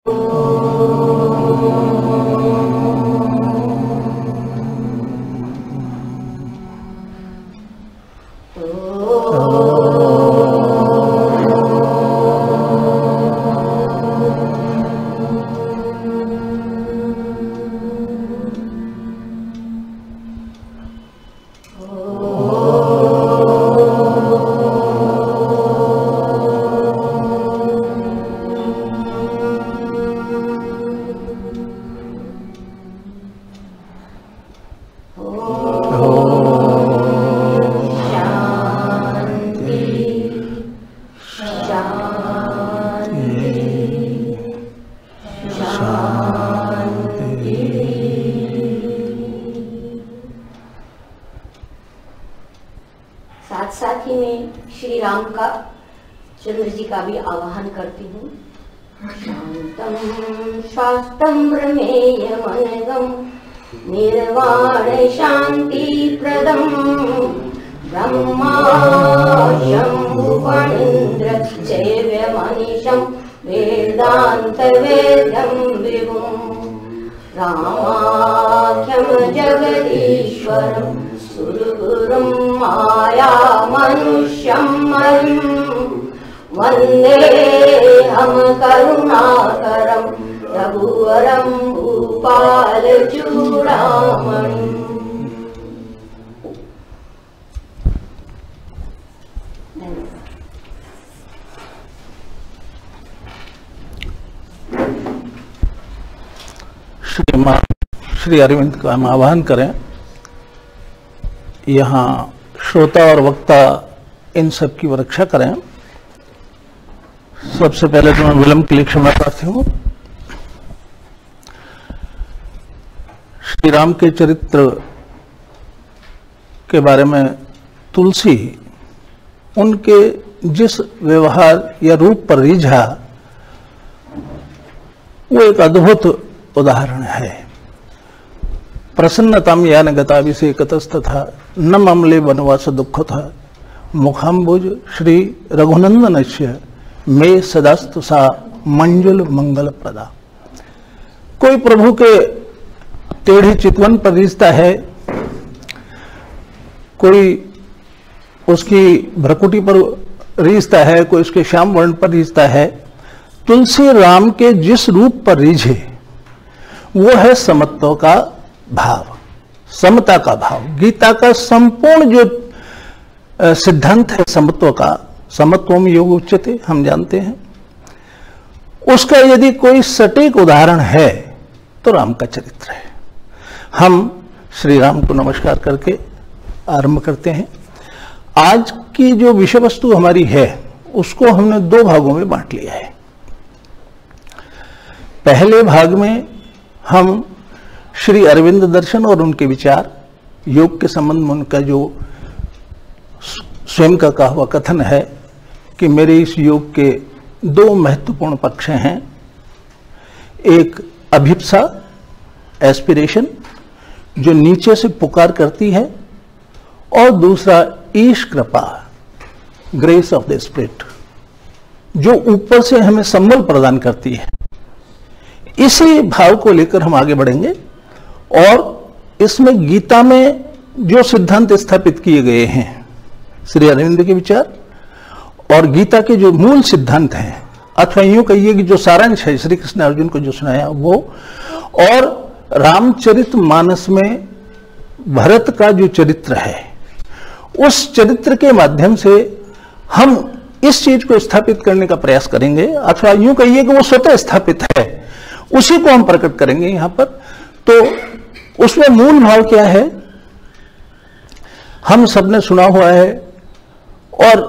साथ साथ ही मैं श्री राम का चंद्र जी का भी आवाहन करती हूँ। शांतम शास्त्रम ब्रह्मेयमनगम निर्वाण शांति प्रदम ब्रह्मा शंभुफणीन्द्र चैव मनीषं वेदांत वेद्यं विभुं रामाख्यं जगदीश्वरं सुरगुरुं माया मनुष्यं हरिं वन्देऽहं करुणाकरं रघुवरं भूपालचूडामणिम्। श्री अरविंद का हम आह्वान करें। यहाँ श्रोता और वक्ता इन सब की रक्षा करें। सबसे पहले तो मैं विलंब के लिए क्षमा प्रार्थी हूँ। श्री राम के चरित्र के बारे में तुलसी उनके जिस व्यवहार या रूप पर रिझा वो एक अद्भुत उदाहरण है। प्रसन्नतम यान गताभिषेकतस्तथा न ममले वनवास दुख था मुखाम्बुज श्री रघुनंदनस्य मे सदास्तु सा मंजुल मंगल प्रदा। कोई प्रभु के टेढ़े चितवन पर रिझता है, कोई उसकी भ्रकुटी पर रिझता है, कोई उसके श्याम वर्ण पर रिझता है। तुलसी राम के जिस रूप पर रिझे वो है समत्व का भाव, समता का भाव। गीता का संपूर्ण जो सिद्धांत है समत्व का, समत्वम योग उच्यते, हम जानते हैं। उसका यदि कोई सटीक उदाहरण है तो राम का चरित्र है। हम श्री राम को नमस्कार करके आरंभ करते हैं। आज की जो विषय वस्तु हमारी है उसको हमने दो भागों में बांट लिया है। पहले भाग में हम श्री अरविंद दर्शन और उनके विचार, योग के संबंध में उनका जो स्वयं का कहा हुआ कथन है कि मेरे इस योग के दो महत्वपूर्ण पक्ष हैं। एक अभिप्सा, एस्पिरेशन, जो नीचे से पुकार करती है, और दूसरा ईश कृपा, ग्रेस ऑफ द स्पिरिट, जो ऊपर से हमें संबल प्रदान करती है। इसी भाव को लेकर हम आगे बढ़ेंगे। और इसमें गीता में जो सिद्धांत स्थापित किए गए हैं, श्री अरविंद के विचार और गीता के जो मूल सिद्धांत हैं, अथवा यूं कहिए कि जो सारांश है श्री कृष्ण अर्जुन को जो सुनाया वो, और रामचरितमानस में भरत का जो चरित्र है, उस चरित्र के माध्यम से हम इस चीज को स्थापित करने का प्रयास करेंगे, अथवा यूं कहिए कि वो स्वतः स्थापित है, उसी को हम प्रकट करेंगे यहां पर। तो उसमें मूल भाव क्या है, हम सबने सुना हुआ है और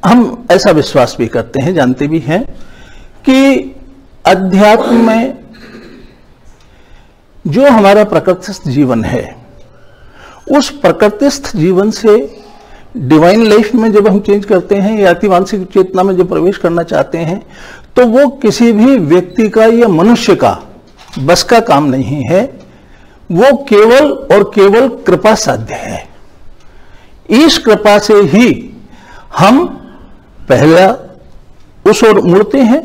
हम ऐसा विश्वास भी करते हैं, जानते भी हैं कि अध्यात्म में जो हमारा प्रकृतिस्थ जीवन है, उस प्रकृतिस्थ जीवन से डिवाइन लाइफ में जब हम चेंज करते हैं या अतिवांशिक चेतना में जब प्रवेश करना चाहते हैं, तो वो किसी भी व्यक्ति का या मनुष्य का बस का काम नहीं है। वो केवल और केवल कृपा साध्य है। इस कृपा से ही हम पहला उस ओर मुड़ते हैं,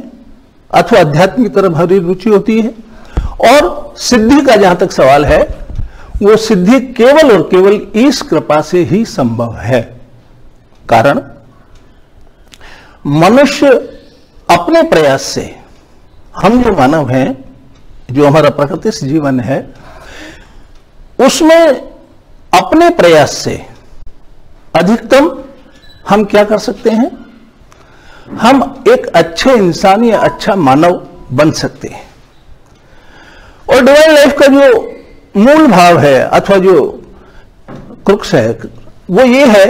अथवा अध्यात्म की तरफ हमारी रुचि होती है। और सिद्धि का जहां तक सवाल है, वो सिद्धि केवल और केवल इस कृपा से ही संभव है। कारण मनुष्य अपने प्रयास से, हम जो मानव हैं, जो हमारा प्रकृति से जीवन है, उसमें अपने प्रयास से अधिकतम हम क्या कर सकते हैं? हम एक अच्छे इंसान या अच्छा मानव बन सकते हैं। और डिवाइन लाइफ का जो मूल भाव है अथवा जो क्रुक्स है, वो ये है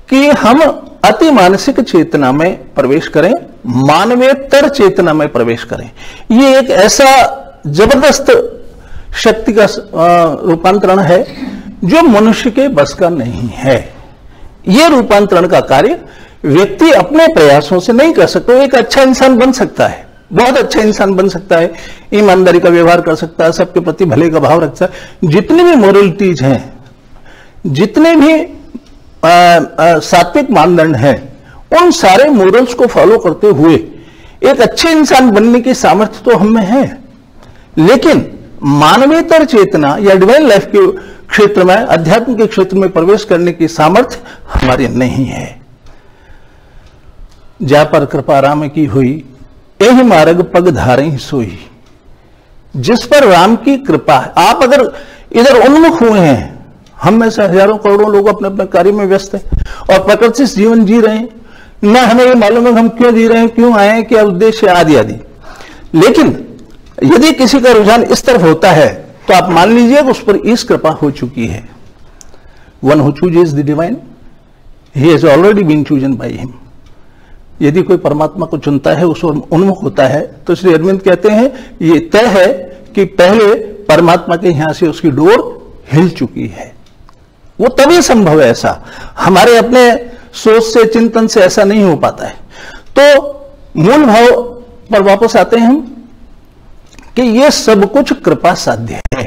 कि हम अति मानसिक चेतना में प्रवेश करें, मानवेतर चेतना में प्रवेश करें। ये एक ऐसा जबरदस्त शक्ति का रूपांतरण है जो मनुष्य के बस का नहीं है। ये रूपांतरण का कार्य व्यक्ति अपने प्रयासों से नहीं कर सकता। वो एक अच्छा इंसान बन सकता है, बहुत अच्छा इंसान बन सकता है, ईमानदारी का व्यवहार कर सकता है, सबके प्रति भले का भाव रखता है। जितनी भी मोरलिटीज हैं, जितने भी सात्विक मानदंड हैं, उन सारे मोरल्स को फॉलो करते हुए एक अच्छे इंसान बनने की सामर्थ्य तो हम में है। लेकिन मानवीयतर चेतना या डिवाइन लाइफ के क्षेत्र में, अध्यात्म के क्षेत्र में प्रवेश करने की सामर्थ्य हमारी नहीं है। जा पर कृपा राम की हुई, यही मार्ग पग धारे सोई। जिस पर राम की कृपा है, आप अगर इधर उन्मुख हुए हैं, हम में से हजारों करोड़ों लोग अपने अपने कार्य में व्यस्त हैं और प्रकृति से जीवन जी रहे हैं, न हमें ये मालूम है हम क्यों जी रहे हैं, क्यों आए हैं, क्या उद्देश्य आदि आदि। लेकिन यदि किसी का रुझान इस तरफ होता है तो आप मान लीजिए कि उस पर इस कृपा हो चुकी है। One who chooses the divine, he has already been chosen by him. यदि कोई परमात्मा को चुनता है, उस ओर उन्मुख होता है, तो श्री अरविंद कहते हैं ये तय है कि पहले परमात्मा के यहां से उसकी डोर हिल चुकी है। वो तभी संभव है, ऐसा हमारे अपने सोच से, चिंतन से ऐसा नहीं हो पाता है। तो मूल भाव पर वापस आते हैं हम कि ये सब कुछ कृपा साध्य है,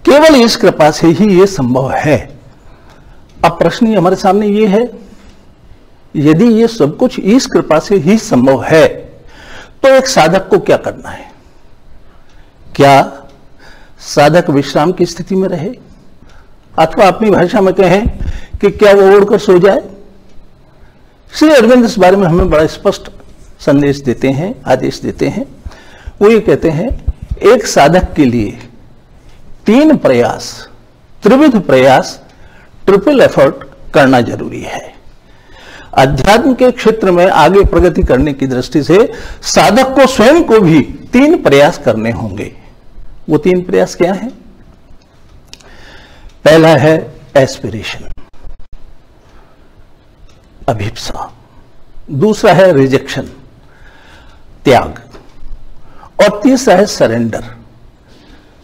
केवल इस कृपा से ही ये संभव है। अब प्रश्न हमारे सामने ये है, यदि ये सब कुछ इस कृपा से ही संभव है तो एक साधक को क्या करना है? क्या साधक विश्राम की स्थिति में रहे, अथवा अपनी भाषा में कहें कि क्या वो ओढ़कर सो जाए? श्री अरविंद इस बारे में हमें बड़ा स्पष्ट संदेश देते हैं, आदेश देते हैं। वो ये कहते हैं, एक साधक के लिए 3 प्रयास, त्रिविध प्रयास, ट्रिपल एफर्ट करना जरूरी है। अध्यात्म के क्षेत्र में आगे प्रगति करने की दृष्टि से साधक को स्वयं को भी 3 प्रयास करने होंगे। वो 3 प्रयास क्या है? पहला है एस्पिरेशन, अभिप्सा। दूसरा है रिजेक्शन, त्याग। और तीसरा है सरेंडर,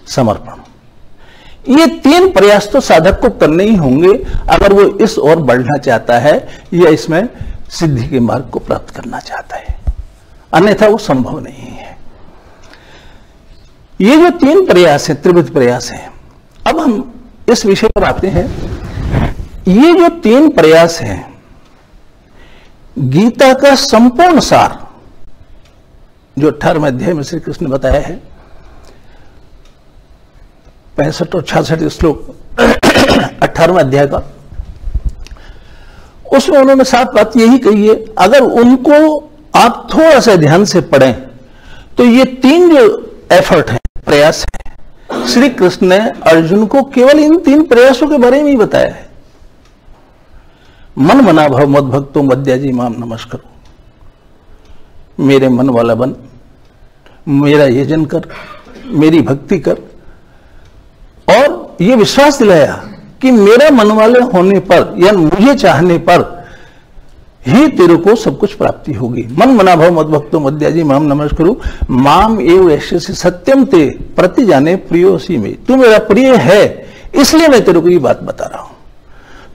समर्पण। ये 3 प्रयास तो साधक को करने ही होंगे अगर वो इस ओर बढ़ना चाहता है या इसमें सिद्धि के मार्ग को प्राप्त करना चाहता है, अन्यथा वो संभव नहीं है। ये जो 3 प्रयास है, त्रिविध प्रयास है। अब हम इस विषय पर आते हैं। ये जो 3 प्रयास हैं, गीता का संपूर्ण सार जो 18वें अध्याय में श्री कृष्ण ने बताया है, 65 और 66 श्लोक 18वें अध्याय का, उसमें उन्होंने साफ बात यही कही है। अगर उनको आप थोड़ा सा ध्यान से पढ़ें तो ये 3 जो एफर्ट है, प्रयास है, श्री कृष्ण ने अर्जुन को केवल इन 3 प्रयासों के बारे में ही बताया है। मन मना भव मद भक्तो मद्याजी माम नमस्करो, मेरे मन वाला बन, मेरा यजन कर, मेरी भक्ति कर। और ये विश्वास दिलाया कि मेरा मन वाले होने पर या मुझे चाहने पर ही तेरे को सब कुछ प्राप्ति होगी। मन मना भव मद भक्तो मद्याजी माम नमस्करो, माम एव ऐसे सत्यम ते प्रति जाने प्रियोसी में। तू मेरा प्रिय है इसलिए मैं तेरे को ये बात बता रहा हूं।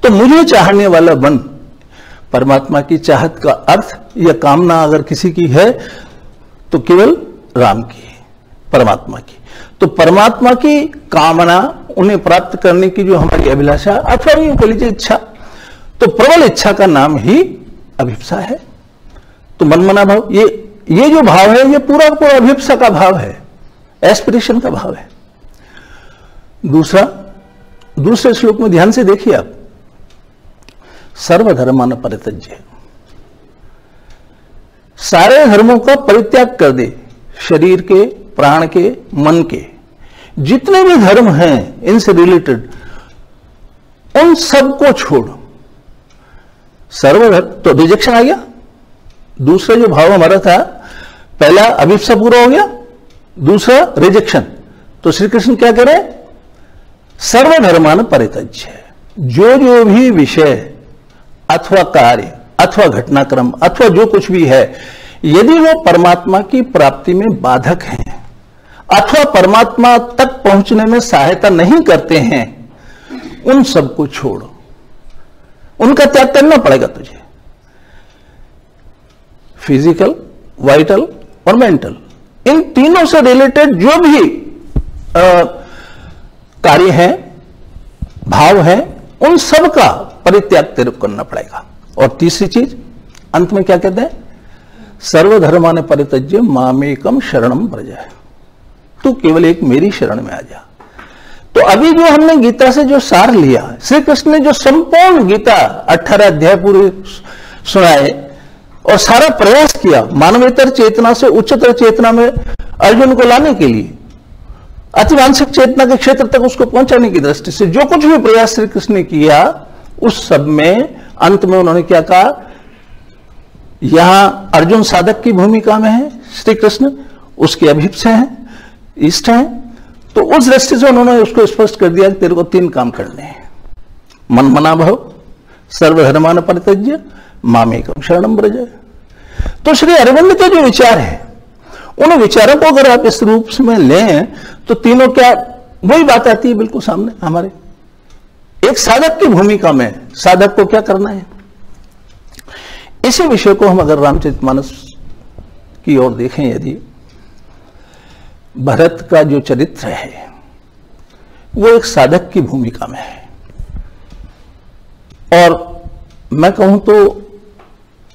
तो मुझे चाहने वाला बन। परमात्मा की चाहत का अर्थ या कामना अगर किसी की है तो केवल राम की, परमात्मा की। तो परमात्मा की कामना, उन्हें प्राप्त करने की जो हमारी अभिलाषा अथवा यूं कह लीजिए इच्छा, तो प्रबल इच्छा का नाम ही अभिप्सा है। तो मन मना भाव, ये जो भाव है ये पूरा पूरा अभिप्सा का भाव है, एस्पिरेशन का भाव है। दूसरे श्लोक में ध्यान से देखिए आप, सर्वधर्मान परित्यज्य, सारे धर्मों का परित्याग कर दे, शरीर के, प्राण के, मन के, जितने भी धर्म हैं इनसे रिलेटेड, उन सबको छोड़। सर्वधर्म तो रिजेक्शन आ गया। दूसरा जो भाव हमारा था, पहला अभिप्सा पूरा हो गया, दूसरा रिजेक्शन। तो श्री कृष्ण क्या कह रहे हैं? सर्वधर्मान परित्यज्य, जो जो भी विषय अथवा कार्य अथवा घटनाक्रम अथवा जो कुछ भी है, यदि वो परमात्मा की प्राप्ति में बाधक हैं अथवा परमात्मा तक पहुंचने में सहायता नहीं करते हैं, उन सबको छोड़ो, उनका त्याग करना पड़ेगा तुझे। फिजिकल, वाइटल और मेंटल, इन तीनों से रिलेटेड जो भी कार्य हैं, भाव हैं, उन सब का परित्याग तेरे को करना पड़ेगा। और तीसरी चीज अंत में क्या कहते हैं? सर्वधर्मान परित्यज्य मामेकम शरणम व्रज, तू केवल एक मेरी शरण में आ जा। तो अभी जो हमने गीता से जो सार लिया, श्री कृष्ण ने जो संपूर्ण गीता 18 अध्याय पूरे सुनाए और सारा प्रयास किया मानवेतर चेतना से उच्चतर चेतना में अर्जुन को लाने के लिए, अतिवांछिक चेतना के क्षेत्र तक उसको पहुंचाने की दृष्टि से जो कुछ भी प्रयास श्री कृष्ण ने किया, उस सब में अंत में उन्होंने क्या कहा? यहां अर्जुन साधक की भूमिका में है, श्री कृष्ण उसके अभिप्सा हैं, इष्ट हैं। तो उस दृष्टि से उन्होंने उसको स्पष्ट कर दिया कि तेरे को 3 काम करने हैं, मन मना भव, सर्वधर्मान परित्यज्य, मामेकम शरणम व्रज। तो श्री अरविंद के जो विचार है, उन विचारों को अगर आप इस रूप में लें तो तीनों क्या वही बात आती है बिल्कुल सामने हमारे। एक साधक की भूमिका में साधक को क्या करना है, इसी विषय को हम अगर रामचरितमानस की ओर देखें, यदि भरत का जो चरित्र है वो एक साधक की भूमिका में है। और मैं कहूं तो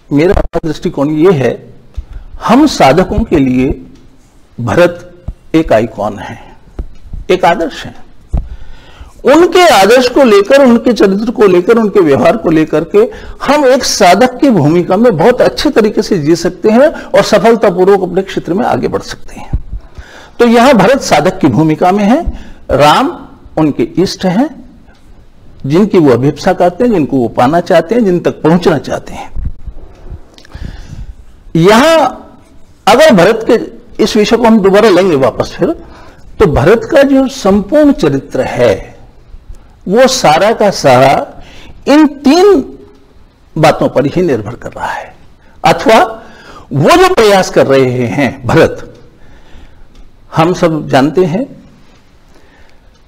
मेरा दृष्टिकोण ये है, हम साधकों के लिए भरत एक आइकॉन है, एक आदर्श है। उनके आदर्श को लेकर, उनके चरित्र को लेकर, उनके व्यवहार को लेकर के हम एक साधक की भूमिका में बहुत अच्छे तरीके से जी सकते हैं और सफलतापूर्वक अपने क्षेत्र में आगे बढ़ सकते हैं। तो यहां भरत साधक की भूमिका में है, राम उनके इष्ट हैं, जिनकी वो अभिप्सा करते हैं, जिनको वो पाना चाहते हैं, जिन तक पहुंचना चाहते हैं। यहां अगर भरत के इस विषय को हम दोबारा लेंगे वापस फिर, तो भरत का जो संपूर्ण चरित्र है वो सारा का सारा इन 3 बातों पर ही निर्भर कर रहा है। अथवा वो जो प्रयास कर रहे हैं भरत, हम सब जानते हैं,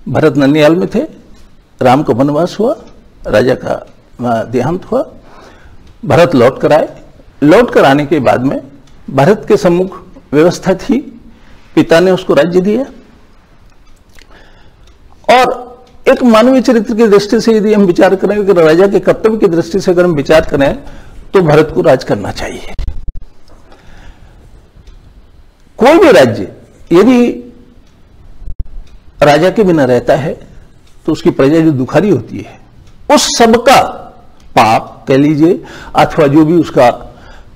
भरत ननियाल में थे, राम को वनवास हुआ, राजा का देहांत हुआ, भरत लौट कर आए। लौट कर आने के बाद में भरत के सम्मुख व्यवस्था थी, पिता ने उसको राज्य दिया। और एक मानवीय चरित्र की दृष्टि से यदि हम विचार करें कि राजा के कर्तव्य की दृष्टि से अगर हम विचार करें तो भरत को राज करना चाहिए। कोई भी राज्य यदि राजा के बिना रहता है तो उसकी प्रजा जो दुखारी होती है, उस सबका पाप कह लीजिए अथवा जो भी उसका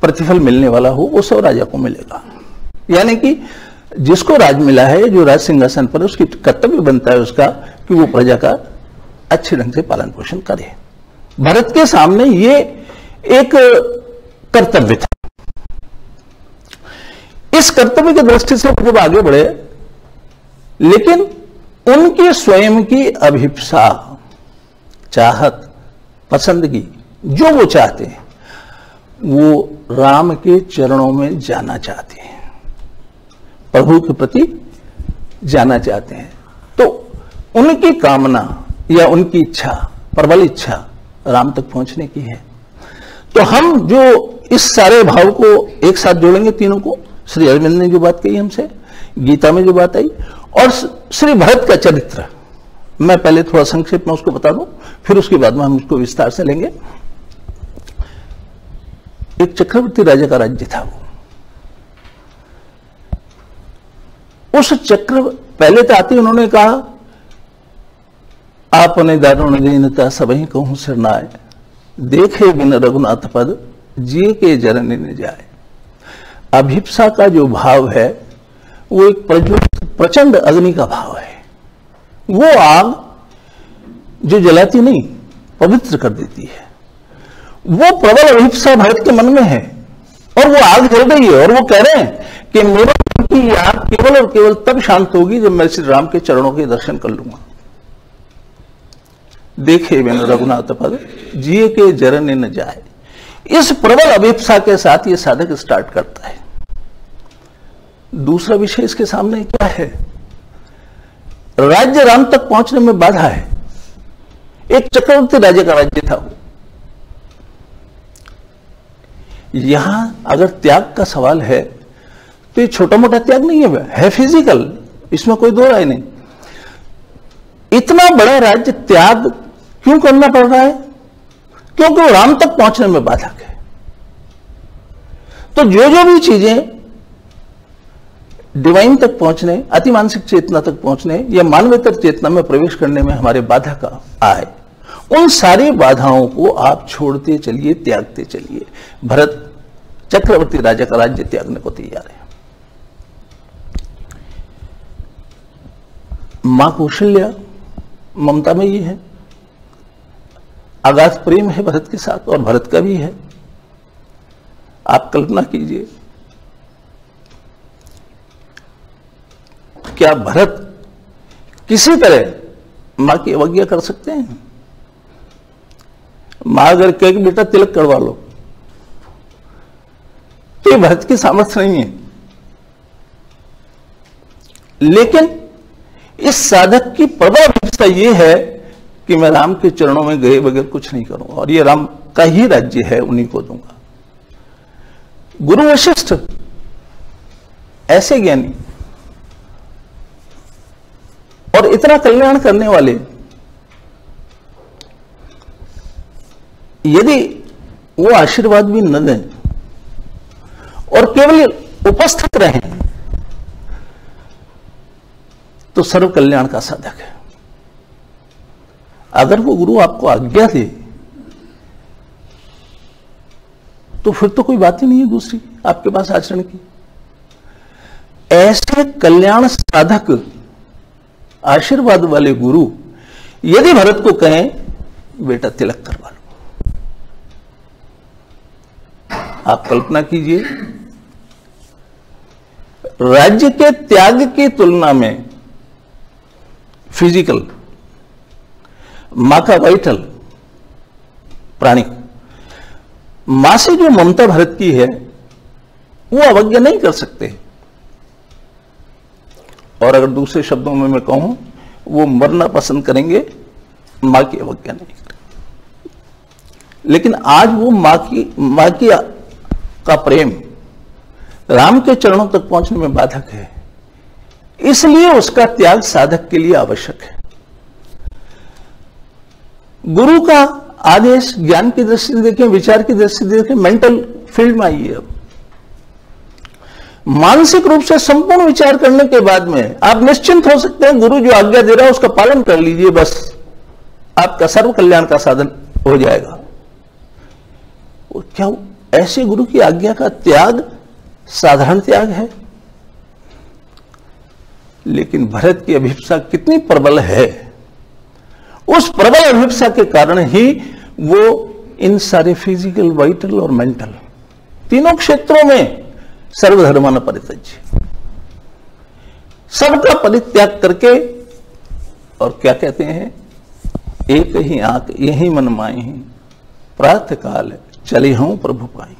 प्रतिफल मिलने वाला हो, वो सब राजा को मिलेगा। यानी कि जिसको राज मिला है, जो राज सिंहासन पर, उसकी कर्तव्य बनता है उसका कि वो प्रजा का अच्छे ढंग से पालन पोषण करे। भरत के सामने ये एक कर्तव्य था। इस कर्तव्य की दृष्टि से जब आगे बढ़े, लेकिन उनकी स्वयं की अभिप्सा, चाहत, पसंदगी, जो वो चाहते हैं, वो राम के चरणों में जाना चाहते हैं, प्रभु के प्रति जाना चाहते हैं। तो उनकी कामना या उनकी इच्छा, प्रबल इच्छा राम तक पहुंचने की है। तो हम जो इस सारे भाव को एक साथ जोड़ेंगे, तीनों को, श्री अरविंद ने जो बात कही हमसे, गीता में जो बात आई, और श्री भरत का चरित्र, मैं पहले थोड़ा संक्षेप में उसको बता दूं, फिर उसके बाद में हम उसको विस्तार से लेंगे। एक चक्रवर्ती राजा का राज्य था वो, उस चक्र पहले तो आते उन्होंने कहा आपने दारुण दीनता सबही कहूं सिर नाय, देखे बिन रघुनाथ पद जिए के जरने न जाए। अभिप्सा का जो भाव है वो एक प्रचंड अग्नि का भाव है। वो आग जो जलाती नहीं, पवित्र कर देती है। वो प्रबल अभिप्सा भरत के मन में है और वो आग जल रही है और वो कह रहे हैं कि मेरे मन की आग केवल और केवल तब शांत होगी जब मैं श्री राम के चरणों के दर्शन कर लूंगा। देखे बिन रघुनाथ पद जिए के जरने न जाए। इस प्रबल अभिप्सा के साथ ये साधक स्टार्ट करता है। दूसरा विषय इसके सामने क्या है? राज्य राम तक पहुंचने में बाधा है। एक चक्रवर्ती राजा का राज्य था। यहां अगर त्याग का सवाल है तो ये छोटा मोटा त्याग नहीं है फिजिकल, इसमें कोई दो राय नहीं। इतना बड़ा राज्य त्याग क्यों करना पड़ रहा है? क्योंकि वो राम तक पहुंचने में बाधक है। तो जो जो भी चीजें डिवाइन तक पहुंचने, अति मानसिक चेतना तक पहुंचने या मानवेतर चेतना में प्रवेश करने में हमारे बाधा का आए, उन सारी बाधाओं को आप छोड़ते चलिए, त्यागते चलिए। भरत चक्रवर्ती राजा का राज्य त्यागने को तैयार है। मां कौशल्या ममता में ही है, अगाध प्रेम है भरत के साथ और भरत का भी है। आप कल्पना कीजिए, क्या भरत किसी तरह मां की अवज्ञा कर सकते हैं? मां अगर कहे कि बेटा तिलक करवा लो, तो ये भरत की सामर्थ्य नहीं है। लेकिन इस साधक की प्रबल अभिप्सा यह है कि मैं राम के चरणों में गए बगैर कुछ नहीं करूंगा और ये राम का ही राज्य है, उन्हीं को दूंगा। गुरु वशिष्ठ ऐसे ज्ञानी और इतना कल्याण करने वाले, यदि वो आशीर्वाद भी न दें और केवल उपस्थित रहें तो सर्व कल्याण का साधक है। अगर वो गुरु आपको आज्ञा दे तो फिर तो कोई बात ही नहीं है दूसरी आपके पास आचरण की। ऐसे कल्याण साधक आशीर्वाद वाले गुरु यदि भरत को कहें बेटा तिलक करवा लो, आप कल्पना कीजिए, राज्य के त्याग की तुलना में फिजिकल मां का वाइटल प्राणी, मां से जो ममता भरत की है वो अवज्ञा नहीं कर सकते। और अगर दूसरे शब्दों में मैं कहूं, वो मरना पसंद करेंगे, मां की अवज्ञा नहीं करेंगे। लेकिन आज वो मां की का प्रेम राम के चरणों तक पहुंचने में बाधक है, इसलिए उसका त्याग साधक के लिए आवश्यक है। गुरु का आदेश ज्ञान की दृष्टि से देखें, विचार की दृष्टि से देखें, मेंटल फील्ड में आइए। अब मानसिक रूप से संपूर्ण विचार करने के बाद में आप निश्चिंत हो सकते हैं, गुरु जो आज्ञा दे रहा है उसका पालन कर लीजिए, बस आपका सर्व कल्याण का साधन हो जाएगा। और क्या ऐसे गुरु की आज्ञा का त्याग साधारण त्याग है? लेकिन भरत की अभिप्सा कितनी प्रबल है, उस प्रबल अभिप्सा के कारण ही वो इन सारे फिजिकल, वाइटल और मेंटल तीनों क्षेत्रों में सर्वधर्मान परित्यज्य, सबका परित्याग करके, और क्या कहते हैं, एक ही आंख यही मन माई, प्रातः काल चले हूं प्रभु पाई।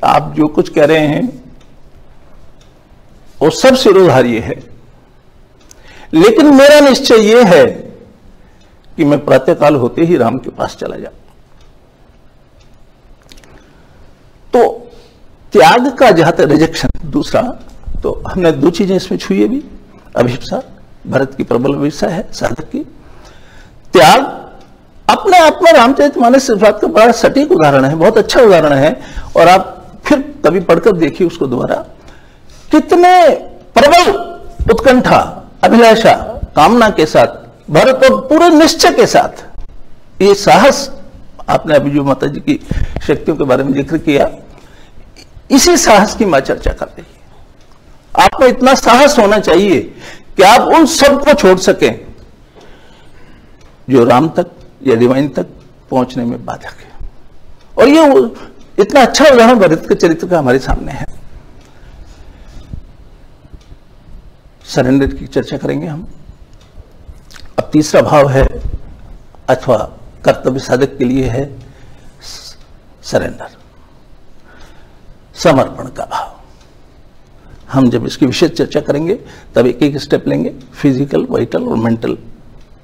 आप जो कुछ कह रहे हैं वो सब सिरोधार्य है, लेकिन मेरा निश्चय यह है कि मैं प्रातःकाल होते ही राम के पास चला जाऊं। तो त्याग का जहां तक रिजेक्शन, दूसरा तो हमने दो चीजें इसमें छुई भी, अभिप्सा, भरत की प्रबल अभिप्सा है साधक की, त्याग अपने आप में रामचरितमानस इस बात का बड़ा सटीक उदाहरण है, बहुत अच्छा उदाहरण है। और आप फिर कभी पढ़कर देखिए उसको दोबारा, कितने प्रबल उत्कंठा, अभिलाषा, कामना के साथ भरत और पूरे निश्चय के साथ ये साहस, आपने अभी जो माता जी की शक्तियों के बारे में जिक्र किया, इसी साहस की मां चर्चा कर रही है। आपको इतना साहस होना चाहिए कि आप उन सब को छोड़ सकें जो राम तक या डिवाइन तक पहुंचने में बाधक है। और ये इतना अच्छा उदाहरण भरत के चरित्र का हमारे सामने है। सरेंडर की चर्चा करेंगे हम। अब तीसरा भाव है अथवा कर्तव्य साधक के लिए है सरेंडर, समर्पण का भाव। हम जब इसकी विशेष चर्चा करेंगे तब एक एक स्टेप लेंगे, फिजिकल, वाइटल और मेंटल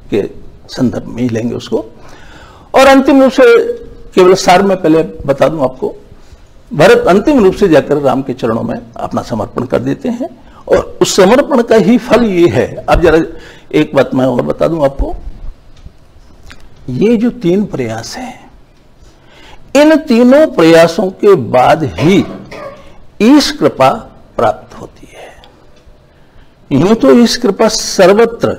के संदर्भ में ही लेंगे उसको। और अंतिम रूप से केवल सार में पहले बता दूं आपको, भरत अंतिम रूप से जाकर राम के चरणों में अपना समर्पण कर देते हैं और उस समर्पण का ही फल ये है। अब जरा एक बात मैं और बता दूं आपको, ये जो 3 प्रयास हैं, इन तीनों प्रयासों के बाद ही ईश कृपा प्राप्त होती है। यूं तो ईश कृपा सर्वत्र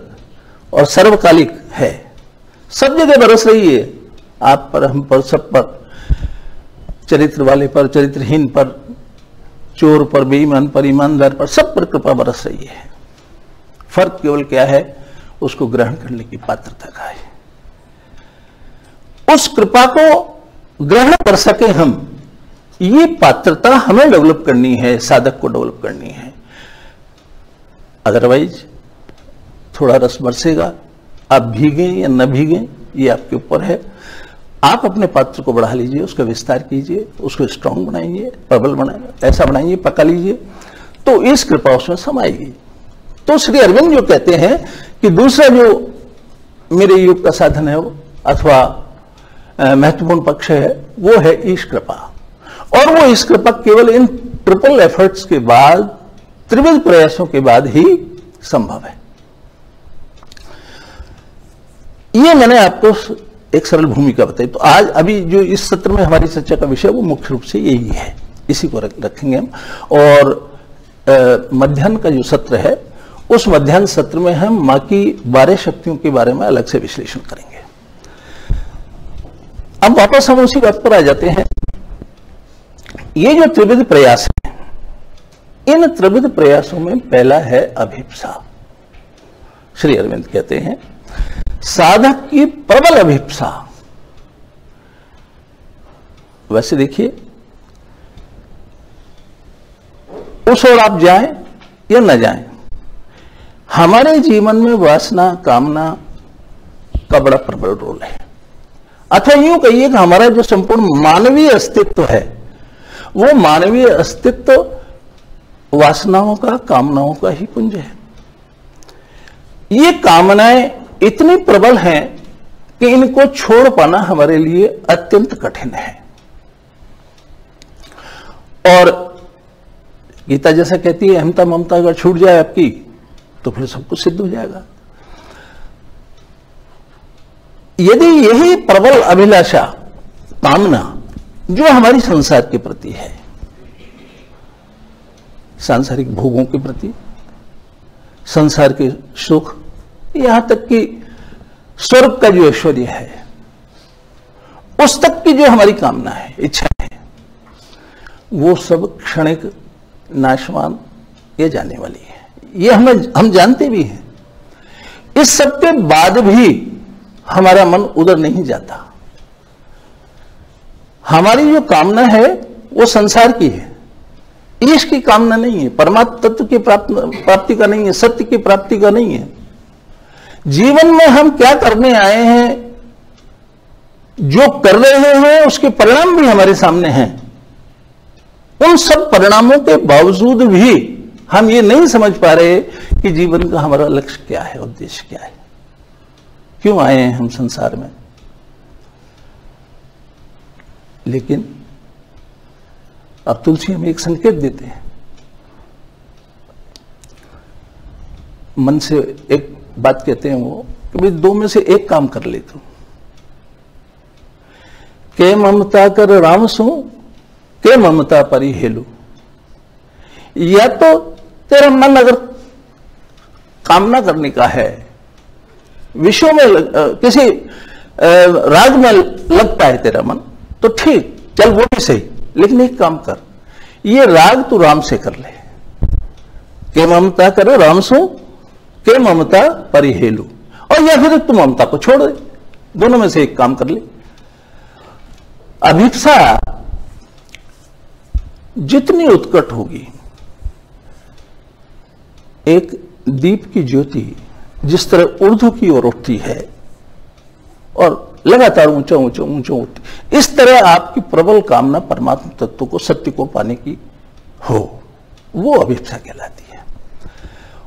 और सर्वकालिक है, सब जगह बरस रही है, आप पर, हम पर, सब पर, चरित्र वाले पर, चरित्रहीन पर, चोर पर, बेईमान पर, ईमानदार पर, सब पर कृपा बरस रही है। फर्क केवल क्या है, उसको ग्रहण करने की पात्रता का है। उस कृपा को ग्रहण कर सके हम, ये पात्रता हमें डेवलप करनी है, साधक को डेवलप करनी है। अदरवाइज थोड़ा रस बरसेगा, आप भीगे या न भीगे ये आपके ऊपर है। आप अपने पात्र को बढ़ा लीजिए, उसका विस्तार कीजिए, उसको स्ट्रांग बनाइए, प्रबल बनाइए, ऐसा बनाइए, पका लीजिए, तो इस कृपा उसमें समाएगी। तो श्री अरविंद जो कहते हैं कि दूसरा जो मेरे योग का साधन है वो अथवा महत्वपूर्ण पक्ष है, वो है ईश कृपा। और वो ईश कृपा केवल इन ट्रिपल एफर्ट्स के बाद, त्रिविध प्रयासों के बाद ही संभव है। ये मैंने आपको एक सरल भूमिका बताई। तो आज अभी जो इस सत्र में हमारी चर्चा का विषय वो मुख्य रूप से यही है, इसी को रखेंगे हम। और मध्याह्न का जो सत्र है, उस मध्याह्न सत्र में हम मां की 12 शक्तियों के बारे में अलग से विश्लेषण करेंगे। अब वापस हम उसी बात पर आ जाते हैं। ये जो त्रिविध प्रयास है, इन त्रिविध प्रयासों में पहला है अभिप्सा। श्री अरविंद कहते हैं साधक की प्रबल अभिप्सा। वैसे देखिए, उस ओर आप जाएं या न जाएं, हमारे जीवन में वासना, कामना का बड़ा प्रबल रोल है। अथवा यूं कहिए कि हमारा जो संपूर्ण मानवीय अस्तित्व है, वो मानवीय अस्तित्व वासनाओं का, कामनाओं का ही पुंज है। ये कामनाएं इतनी प्रबल हैं कि इनको छोड़ पाना हमारे लिए अत्यंत कठिन है। और गीता जैसा कहती है, अहमता ममता अगर छूट जाए आपकी तो फिर सब कुछ सिद्ध हो जाएगा। यदि यही प्रबल अभिलाषा, कामना जो हमारी संसार के प्रति है, सांसारिक भोगों के प्रति, संसार के सुख, यहां तक कि स्वर्ग का जो ऐश्वर्य है, उस तक की जो हमारी कामना है, इच्छा है, वो सब क्षणिक, नाशवान, ये जाने वाली है। ये हम जानते भी हैं। इस सब के बाद भी हमारा मन उधर नहीं जाता। हमारी जो कामना है वो संसार की है, ईश की कामना नहीं है, परमात्म तत्व की प्राप्ति का नहीं है, सत्य की प्राप्ति का नहीं है। जीवन में हम क्या करने आए हैं, जो कर रहे हैं उसके परिणाम भी हमारे सामने हैं। उन सब परिणामों के बावजूद भी हम ये नहीं समझ पा रहे कि जीवन का हमारा लक्ष्य क्या है, उद्देश्य क्या है, क्यों आए हैं हम संसार में। लेकिन अब तुलसी हमें एक संकेत देते हैं, मन से एक बात कहते हैं वो कि भाई दो में से एक काम कर ले तू, के ममता कर राम सो, के ममता परी हेलू। या तो तेरा मन अगर कामना करने का है, विषयों में किसी राग में लगता है तेरा मन, तो ठीक, चल वो भी सही, लेकिन एक काम कर, ये राग तू राम से कर ले। के ममता करो राम सो, के ममता परिहेलू, और या फिर तू ममता को छोड़ दे, दोनों में से एक काम कर ले। अभिप्सा जितनी उत्कट होगी, एक दीप की ज्योति जिस तरह ऊर्ध्व की ओर उठती है और लगातार ऊंचा ऊंचा ऊंचा उठती, इस तरह आपकी प्रबल कामना परमात्मा तत्व को, सत्य को पाने की हो, वो अभिप्सा कहलाती है।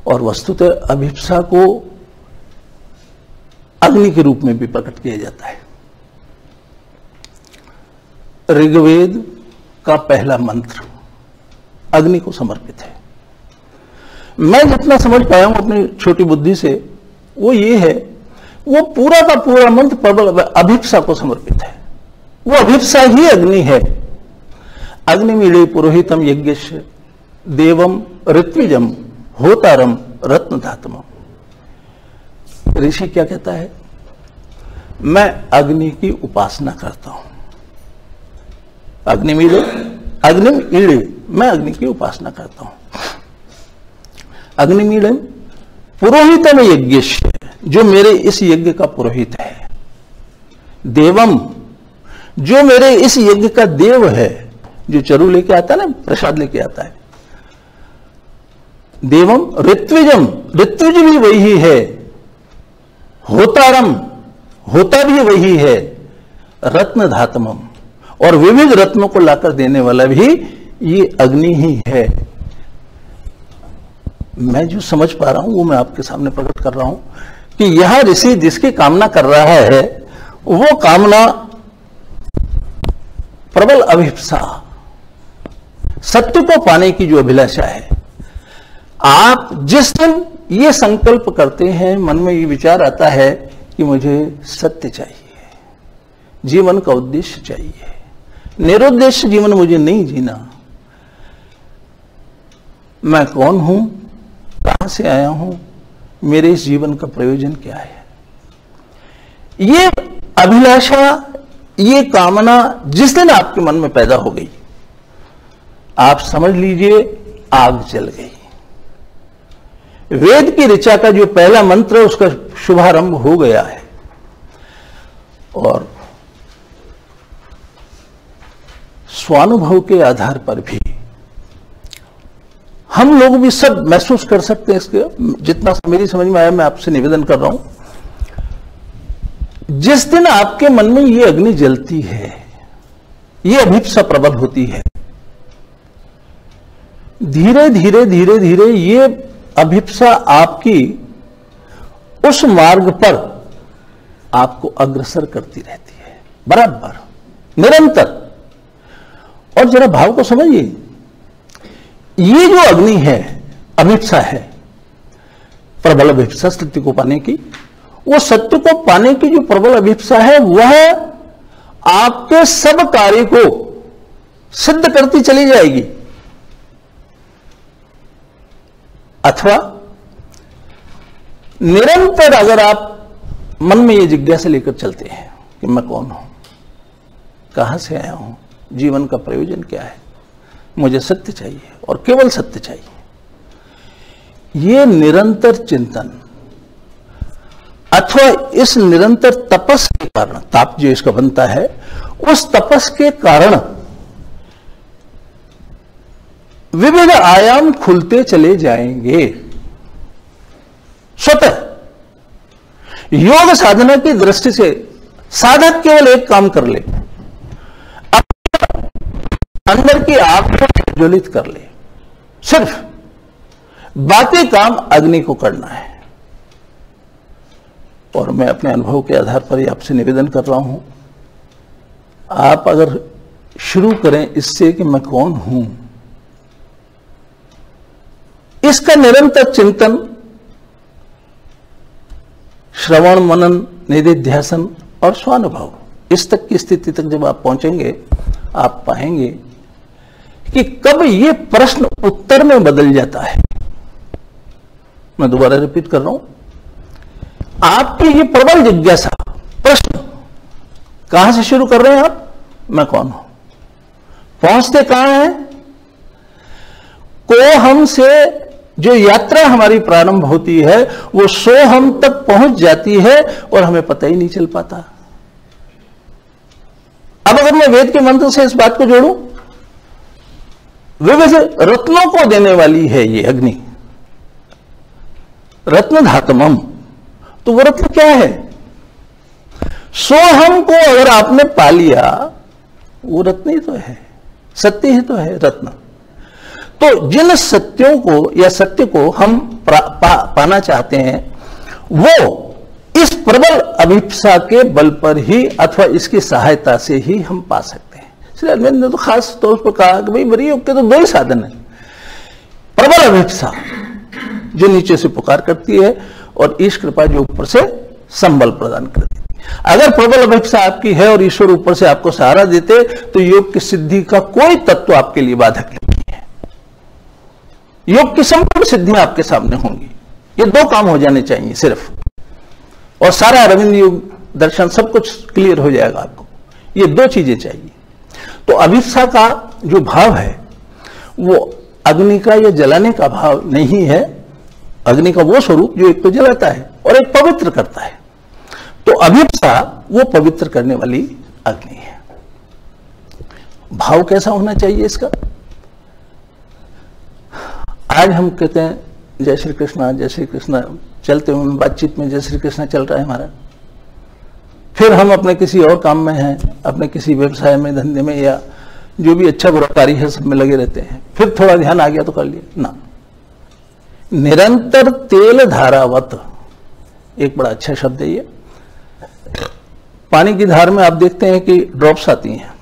और वस्तुतः अभिप्सा को अग्नि के रूप में भी प्रकट किया जाता है। ऋग्वेद का पहला मंत्र अग्नि को समर्पित है। मैं जितना समझ पाया हूं अपनी छोटी बुद्धि से, वो ये है, वो पूरा का पूरा मंत्र प्रबल अभिप्सा को समर्पित है। वो अभिप्सा ही अग्नि है। अग्निमीळे पुरोहितम यज्ञस्य देवम ऋत्विजम होतारम रत्नधातमम। ऋषि क्या कहता है? मैं अग्नि की उपासना करता हूं। अग्निमीळे, मैं अग्नि की उपासना करता हूं। अग्निमीळे पुरोहितम यज्ञस्य, जो मेरे इस यज्ञ का पुरोहित है। देवम, जो मेरे इस यज्ञ का देव है, जो चरु लेके आता है ना, प्रसाद लेके आता है। देवम ऋत्विजम, ऋत्विज भी वही है। होतारम, होता भी वही है। रत्न धातमम, और विविध रत्नों को लाकर देने वाला भी ये अग्नि ही है। मैं जो समझ पा रहा हूं वो मैं आपके सामने प्रकट कर रहा हूं कि यह ऋषि जिसकी कामना कर रहा है, वो कामना प्रबल अभिप्सा, सत्य को पाने की जो अभिलाषा है। आप जिस दिन ये संकल्प करते हैं, मन में ये विचार आता है कि मुझे सत्य चाहिए, जीवन का उद्देश्य चाहिए, निरुद्देश्य जीवन मुझे नहीं जीना, मैं कौन हूं, कहां से आया हूं, मेरे इस जीवन का प्रयोजन क्या है, ये अभिलाषा, ये कामना जिस दिन आपके मन में पैदा हो गई, आप समझ लीजिए आग जल गई। वेद की ऋचा का जो पहला मंत्र है उसका शुभारंभ हो गया है। और स्वानुभव के आधार पर भी हम लोग भी सब महसूस कर सकते हैं इसके, जितना मेरी समझ में आया मैं आपसे निवेदन कर रहा हूं। जिस दिन आपके मन में ये अग्नि जलती है, ये अभिप्सा प्रबल होती है, धीरे धीरे धीरे धीरे ये अभिप्सा आपकी उस मार्ग पर आपको अग्रसर करती रहती है, बराबर, निरंतर। और जरा भाव को समझिए, ये जो अग्नि है, अभिप्सा है, प्रबल अभिप्सा सत्य को पाने की, वो सत्य को पाने की जो प्रबल अभिप्सा है, वह आपके सब कार्य को सिद्ध करती चली जाएगी। अथवा निरंतर अगर आप मन में ये जिज्ञासा लेकर चलते हैं कि मैं कौन हूं, कहां से आया हूं, जीवन का प्रयोजन क्या है, मुझे सत्य चाहिए और केवल सत्य चाहिए, ये निरंतर चिंतन अथवा इस निरंतर तपस के कारण, ताप जो इसका बनता है, उस तपस के कारण विविध आयाम खुलते चले जाएंगे स्वतः। योग साधना की दृष्टि से साधक केवल एक काम कर ले, अंदर की आग को प्रज्वलित कर ले, सिर्फ बाकी काम अग्नि को करना है। और मैं अपने अनुभव के आधार पर ही आपसे निवेदन कर रहा हूं, आप अगर शुरू करें इससे कि मैं कौन हूं, इसका निरंतर चिंतन, श्रवण मनन निधिध्यासन और स्वानुभव, इस तक की स्थिति तक जब आप पहुंचेंगे, आप पाएंगे कि कब ये प्रश्न उत्तर में बदल जाता है मैं दोबारा रिपीट कर रहा हूं, आपकी ये प्रबल जिज्ञासा, प्रश्न कहां से शुरू कर रहे हैं आप? मैं कौन हूं? पहुंचते कहां हैं? को हम से जो यात्रा हमारी प्रारंभ होती है वो सो हम तक पहुंच जाती है और हमें पता ही नहीं चल पाता। अब अगर मैं वेद के मंत्र से इस बात को जोड़ूं, विविध रत्नों को देने वाली है ये अग्नि, रत्न धातमम, तो वो रत्न क्या है? सोहम को अगर आपने पा लिया, वो रत्न ही तो है, सत्य ही तो है रत्न। तो जिन सत्यों को या सत्य को हम पाना चाहते हैं वो इस प्रबल अभिप्सा के बल पर ही अथवा इसकी सहायता से ही हम पा सकते हैं। श्री अरविंद ने तो खास तौर पर कहा कि भाई मेरे योग के तो दो ही साधन है, प्रबल अभिप्सा जो नीचे से पुकार करती है और ईश कृपा जो ऊपर से संबल प्रदान करती है। अगर प्रबल अभिप्सा आपकी है और ईश्वर ऊपर से आपको सहारा देते तो योग की सिद्धि का कोई तत्व आपके लिए बाधक नहीं है। योग की संपूर्ण सिद्धियां आपके सामने होंगी। ये दो काम हो जाने चाहिए सिर्फ, और सारा अरविंद योग दर्शन सब कुछ क्लियर हो जाएगा आपको। ये दो चीजें चाहिए। तो अभिप्सा का जो भाव है वो अग्नि का या जलाने का भाव नहीं है। अग्नि का वो स्वरूप जो एक तो जलाता है और एक पवित्र करता है। तो अभिप्सा वो पवित्र करने वाली अग्नि है। भाव कैसा होना चाहिए इसका? आज हम कहते हैं जय श्री कृष्णा जय श्री कृष्णा, चलते हुए बातचीत में जय श्री कृष्णा चल रहा है हमारा, फिर हम अपने किसी और काम में हैं, अपने किसी व्यवसाय में, धंधे में, या जो भी अच्छा बुरा कार्य है सब में लगे रहते हैं, फिर थोड़ा ध्यान आ गया तो कर लिया ना। निरंतर तेल धारावत एक बड़ा अच्छा शब्द है ये। पानी की धार में आप देखते हैं कि ड्रॉप्स आती हैं,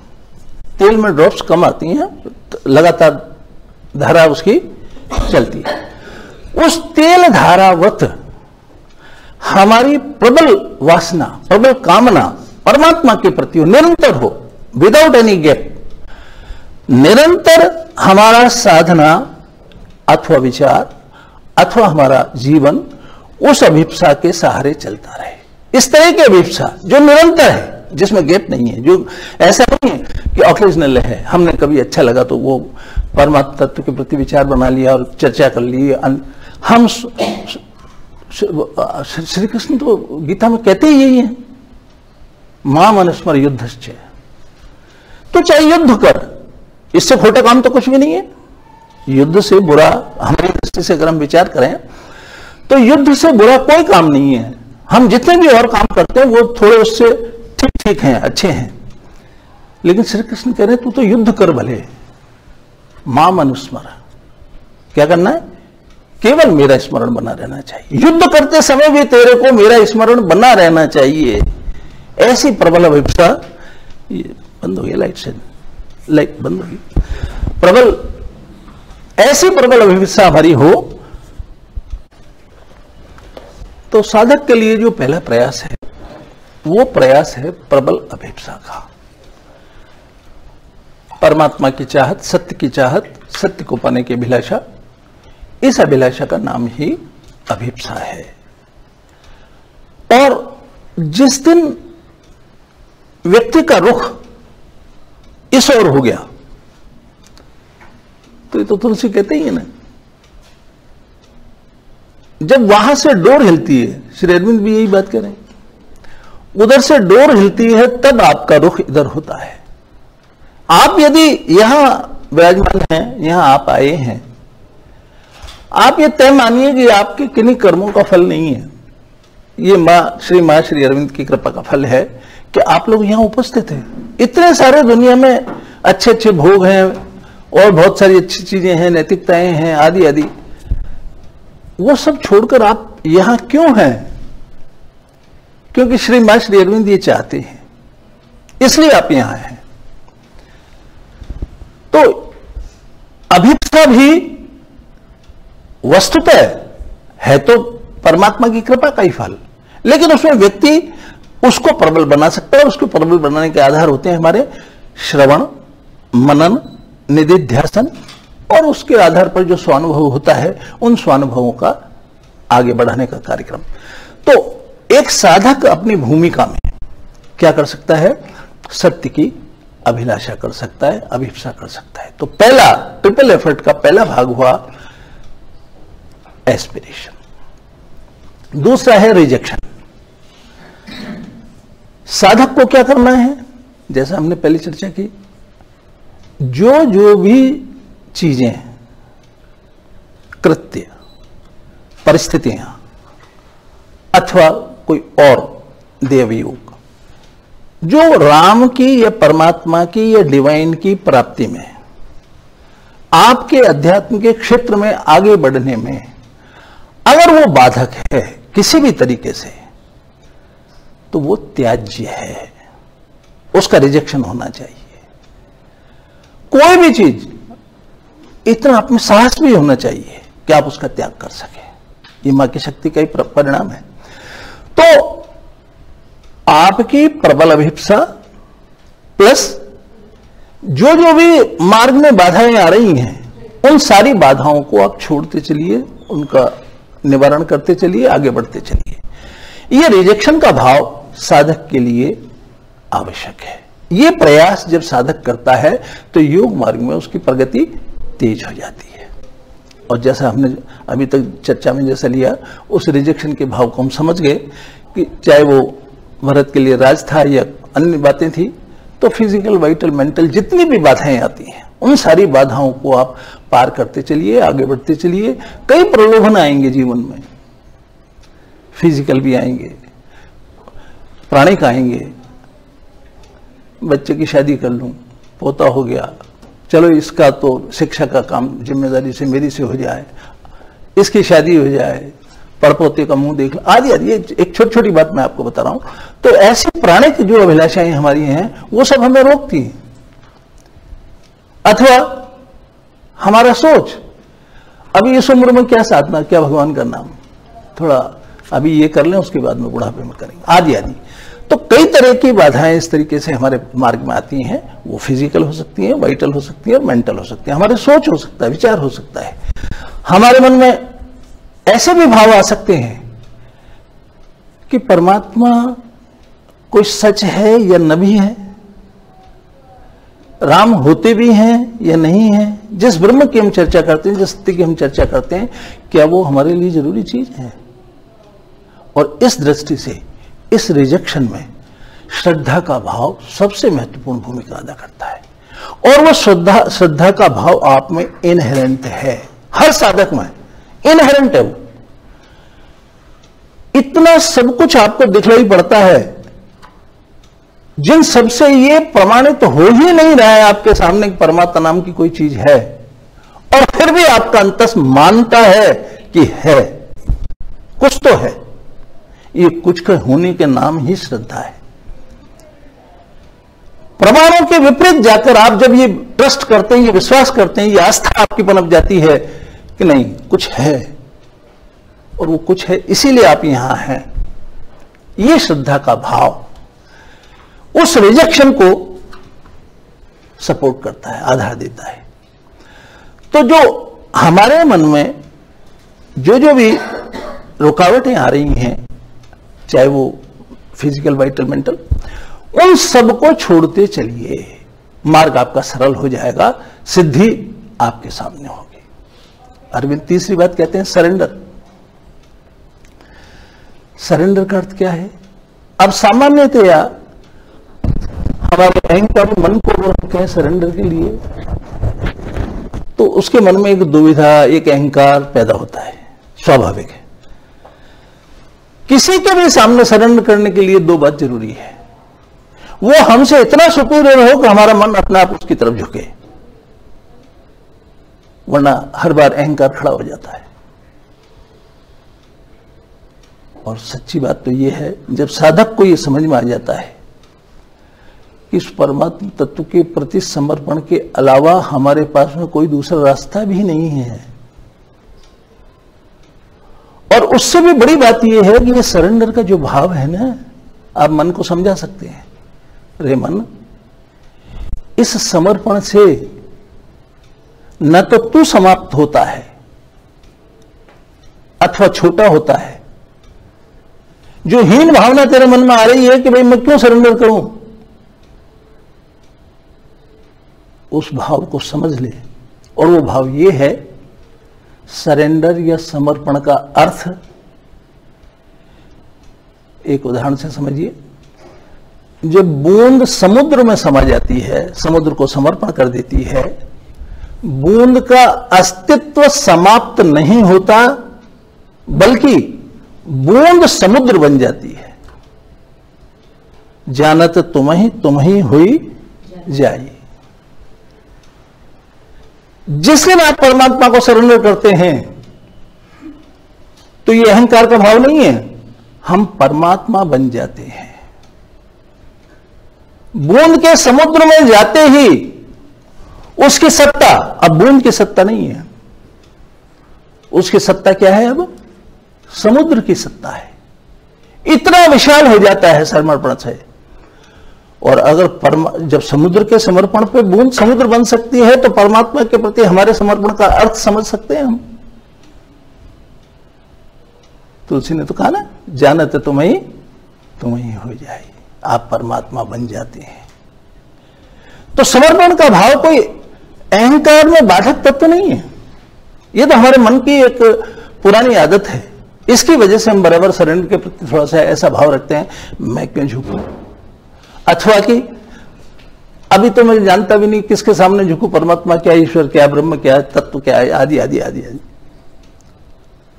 तेल में ड्रॉप्स कम आती हैं, लगातार धारा उसकी चलती है। उस तेल धारावत हमारी प्रबल वासना, प्रबल कामना परमात्मा के प्रति हो, निरंतर हो, विदाउट एनी गैप। निरंतर हमारा साधना अथवा विचार अथवा हमारा जीवन उस अभिप्सा के सहारे चलता रहे। इस तरह की अभिप्सा जो निरंतर है, जिसमें गैप नहीं है, जो ऐसा नहीं है कि ऑकेजनल है, हमने कभी अच्छा लगा तो वो परमात्मा तत्व के प्रति विचार बना लिया और चर्चा कर ली। हम श्री कृष्ण तो गीता में कहते ही यही है, माम अनुस्मर युद्धश्च। तो चाहे युद्ध कर, इससे खोटा काम तो कुछ भी नहीं है। युद्ध से बुरा, हमारी दृष्टि से अगर हम विचार करें तो युद्ध से बुरा कोई काम नहीं है। हम जितने भी और काम करते हैं वो थोड़े उससे ठीक ठीक हैं, अच्छे हैं, लेकिन श्री कृष्ण कह रहे तू तो युद्ध कर भले, माम अनुस्मर। क्या करना है? केवल मेरा स्मरण बना रहना चाहिए। युद्ध करते समय भी तेरे को मेरा स्मरण बना रहना चाहिए। ऐसी प्रबल अभिप्सा, बंद हो गया लाइट से, लाइट बंद होगी। प्रबल, ऐसी प्रबल अभिप्सा हमारी हो तो साधक के लिए जो पहला प्रयास है वो प्रयास है प्रबल अभिप्सा का। परमात्मा की चाहत, सत्य की चाहत, सत्य को पाने की अभिलाषा, इस अभिलाषा का नाम ही अभिप्सा है। और जिस दिन व्यक्ति का रुख इस ओर हो गया तो ये तो तुलसी कहते ही है ना, जब वहां से डोर हिलती है, श्री अरविंद भी यही बात कह रहे हैं, उधर से डोर हिलती है तब आपका रुख इधर होता है। आप यदि यहां विराजमान हैं, यहां आप आए हैं, आप ये तय मानिए कि आपके किन्हीं कर्मों का फल नहीं है, ये मां श्री अरविंद की कृपा का फल है कि आप लोग यहां उपस्थित हैं। इतने सारे दुनिया में अच्छे अच्छे भोग हैं और बहुत सारी अच्छी चीजें हैं, नैतिकताएं हैं, आदि आदि, वो सब छोड़कर आप यहां क्यों हैं? क्योंकि श्री अरविंद ये चाहते हैं, इसलिए आप यहां हैं। तो अभिप्सा भी वस्तुतः है तो परमात्मा की कृपा का ही फल, लेकिन उसमें व्यक्ति उसको प्रबल बना सकता है। उसको प्रबल बनाने के आधार होते हैं हमारे श्रवण, मनन, निधिध्यासन, और उसके आधार पर जो स्वानुभव होता है उन स्वानुभवों का आगे बढ़ाने का कार्यक्रम। तो एक साधक अपनी भूमिका में क्या कर सकता है? सत्य की अभिलाषा कर सकता है, अभिप्सा कर सकता है। तो पहला ट्रिपल एफर्ट का पहला भाग हुआ एस्पिरेशन। दूसरा है रिजेक्शन। साधक को क्या करना है? जैसा हमने पहले चर्चा की, जो जो भी चीजें, कृत्य, परिस्थितियां अथवा कोई और देवयोग जो राम की या परमात्मा की या डिवाइन की प्राप्ति में, आपके अध्यात्म के क्षेत्र में आगे बढ़ने में अगर वो बाधक है किसी भी तरीके से, तो वो त्याज्य है, उसका रिजेक्शन होना चाहिए। कोई भी चीज, इतना आप में साहस भी होना चाहिए कि आप उसका त्याग कर सकें। ये मां की शक्ति का ही परिणाम है। तो आपकी प्रबल अभिप्सा प्लस जो जो भी मार्ग में बाधाएं आ रही हैं, उन सारी बाधाओं को आप छोड़ते चलिए, उनका निवारण करते चलिए, आगे बढ़ते चलिए। यह रिजेक्शन का भाव साधक के लिए आवश्यक है। यह प्रयास जब साधक करता है तो योग मार्ग में उसकी प्रगति तेज हो जाती है। और जैसा हमने अभी तक चर्चा में जैसा लिया, उस रिजेक्शन के भाव को हम समझ गए कि चाहे वो भरत के लिए राज था या अन्य बातें थी, तो फिजिकल, वाइटल, मेंटल जितनी भी बाधाएं आती हैं, उन सारी बाधाओं को आप पार करते चलिए, आगे बढ़ते चलिए। कई प्रलोभन आएंगे जीवन में, फिजिकल भी आएंगे, प्राणिक आएंगे। बच्चे की शादी कर लूं, पोता हो गया, चलो इसका तो शिक्षा का काम जिम्मेदारी से मेरी से हो जाए, इसकी शादी हो जाए, पड़पोते का मुंह देख लो, आदि आदि। ये एक छोटी छोटी बात मैं आपको बता रहा हूं। तो ऐसी प्राणिक जो अभिलाषाएं हमारी हैं, वो सब हमें रोकती हैं। अथवा हमारा सोच, अभी इस उम्र में क्या साधना, क्या भगवान का नाम, थोड़ा अभी ये कर लें, उसके बाद में बुढ़ापे में करेंगे, आदि आदि। तो कई तरह की बाधाएं इस तरीके से हमारे मार्ग में आती हैं। वो फिजिकल हो सकती हैं, वाइटल हो सकती है, और मेंटल हो सकती है। हमारे सोच हो सकता है, विचार हो सकता है, हमारे मन में ऐसे भी भाव आ सकते हैं कि परमात्मा कोई सच है या नबी है, राम होते भी हैं या नहीं है, जिस ब्रह्म की हम चर्चा करते हैं, जिस सत्य की हम चर्चा करते हैं, क्या वो हमारे लिए जरूरी चीज है? और इस दृष्टि से इस रिजेक्शन में श्रद्धा का भाव सबसे महत्वपूर्ण भूमिका अदा करता है। और वो श्रद्धा का भाव आप में इनहेरेंट है, हर साधक में इनहेरेंट है। वो इतना सब कुछ आपको दिखलाई पड़ता है, जिन सबसे ये प्रमाणित तो हो ही नहीं रहा है आपके सामने परमात्मा नाम की कोई चीज है, और फिर भी आपका अंतस मानता है कि है, कुछ तो है। ये कुछ के होने के नाम ही श्रद्धा है। प्रमाणों के विपरीत जाकर आप जब ये ट्रस्ट करते हैं, ये विश्वास करते हैं, ये आस्था आपकी पनप जाती है कि नहीं कुछ है, और वो कुछ है इसीलिए आप यहां हैं, ये श्रद्धा का भाव उस रिजेक्शन को सपोर्ट करता है, आधार देता है। तो जो हमारे मन में जो जो भी रुकावटें आ रही हैं, चाहे वो फिजिकल, वाइटल, मेंटल, उन सबको छोड़ते चलिए, मार्ग आपका सरल हो जाएगा, सिद्धि आपके सामने होगी। अरविंद तीसरी बात कहते हैं सरेंडर। सरेंडर का अर्थ क्या है? अब सामान्यतया हमारे अहंकारी मन को अगर कहें सरेंडर के लिए, तो उसके मन में एक दुविधा, एक अहंकार पैदा होता है, स्वाभाविक है। किसी के भी सामने सरेंडर करने के लिए दो बात जरूरी है, वो हमसे इतना सुपीरियर हो कि हमारा मन अपने आप उसकी तरफ झुके, वरना हर बार अहंकार खड़ा हो जाता है। और सच्ची बात तो यह है, जब साधक को यह समझ में आ जाता है कि इस परमात्मा तत्व के प्रति समर्पण के अलावा हमारे पास में कोई दूसरा रास्ता भी नहीं है, और उससे भी बड़ी बात यह है कि ये सरेंडर का जो भाव है ना, आप मन को समझा सकते हैं, रे मन, इस समर्पण से न तो तू समाप्त होता है, अथवा छोटा होता है, जो हीन भावना तेरे मन में आ रही है कि भाई मैं क्यों सरेंडर करूं, उस भाव को समझ ले। और वो भाव ये है, सरेंडर या समर्पण का अर्थ, एक उदाहरण से समझिए। जब बूंद समुद्र में समा जाती है, समुद्र को समर्पण कर देती है, बूंद का अस्तित्व समाप्त नहीं होता, बल्कि बूंद समुद्र बन जाती है। जानत तुम ही हुई जाई। जिस दिन आप परमात्मा को सरेंडर करते हैं तो ये अहंकार का भाव नहीं है, हम परमात्मा बन जाते हैं। बूंद के समुद्र में जाते ही उसकी सत्ता, अब बूंद की सत्ता नहीं है, उसकी सत्ता क्या है, अब समुद्र की सत्ता है। इतना विशाल हो जाता है समर्पण से। और अगर जब समुद्र के समर्पण पे बूंद समुद्र बन सकती है, तो परमात्मा के प्रति हमारे समर्पण का अर्थ समझ सकते हैं हम। तुलसी ने तो कहा ना, जानत तुम ही हो जाए, आप परमात्मा बन जाते हैं। तो समर्पण का भाव कोई अहंकार में बाधक तत्व नहीं है। यह तो हमारे मन की एक पुरानी आदत है। इसकी वजह से हम बराबर सरेंडर के प्रति थोड़ा सा ऐसा भाव रखते हैं, मैं क्यों झुकूं, अथवा कि अभी तो मैं जानता भी नहीं किसके सामने झुकूं, परमात्मा क्या, ईश्वर क्या, ब्रह्म क्या, तत्व क्या है, आदि आदि आदि आदि।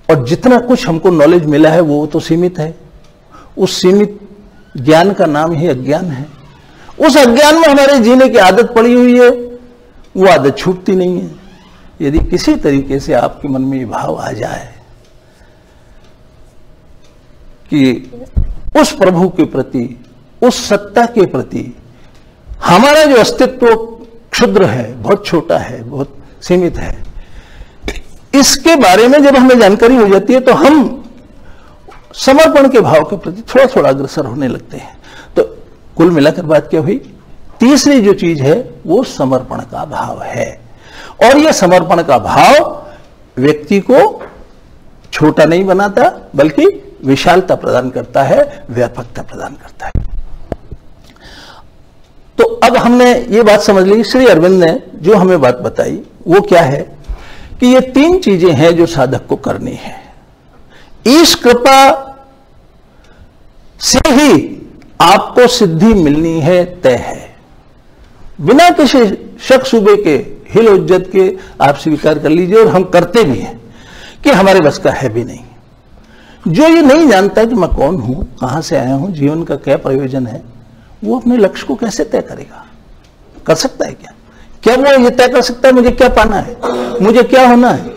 और जितना कुछ हमको नॉलेज मिला है वो तो सीमित है। उस सीमित ज्ञान का नाम ही अज्ञान है। उस अज्ञान में हमारे जीने की आदत पड़ी हुई है, वो आदत छूटती नहीं है। यदि किसी तरीके से आपके मन में ये भाव आ जाए कि उस प्रभु के प्रति, उस सत्ता के प्रति हमारा जो अस्तित्व क्षुद्र है, बहुत छोटा है, बहुत सीमित है, इसके बारे में जब हमें जानकारी हो जाती है तो हम समर्पण के भाव के प्रति थोड़ा थोड़ा अग्रसर होने लगते हैं। तो कुल मिलाकर बात क्या हुई, तीसरी जो चीज है वो समर्पण का भाव है। और यह समर्पण का भाव व्यक्ति को छोटा नहीं बनाता, बल्कि विशालता प्रदान करता है, व्यापकता प्रदान करता है। तो अब हमने ये बात समझ ली, श्री अरविंद ने जो हमें बात बताई वो क्या है कि ये तीन चीजें हैं जो साधक को करनी है। ईश कृपा से ही आपको सिद्धि मिलनी है, तय है। बिना किसी शक सूबे के, हिल उज्जत के आप स्वीकार कर लीजिए, और हम करते भी हैं कि हमारे बस का है भी नहीं। जो ये नहीं जानता कि मैं कौन हूं, कहां से आया हूं, जीवन का क्या प्रयोजन है, वो अपने लक्ष्य को कैसे तय करेगा? कर सकता है क्या? क्या वो ये तय कर सकता है मुझे क्या पाना है, मुझे क्या होना है?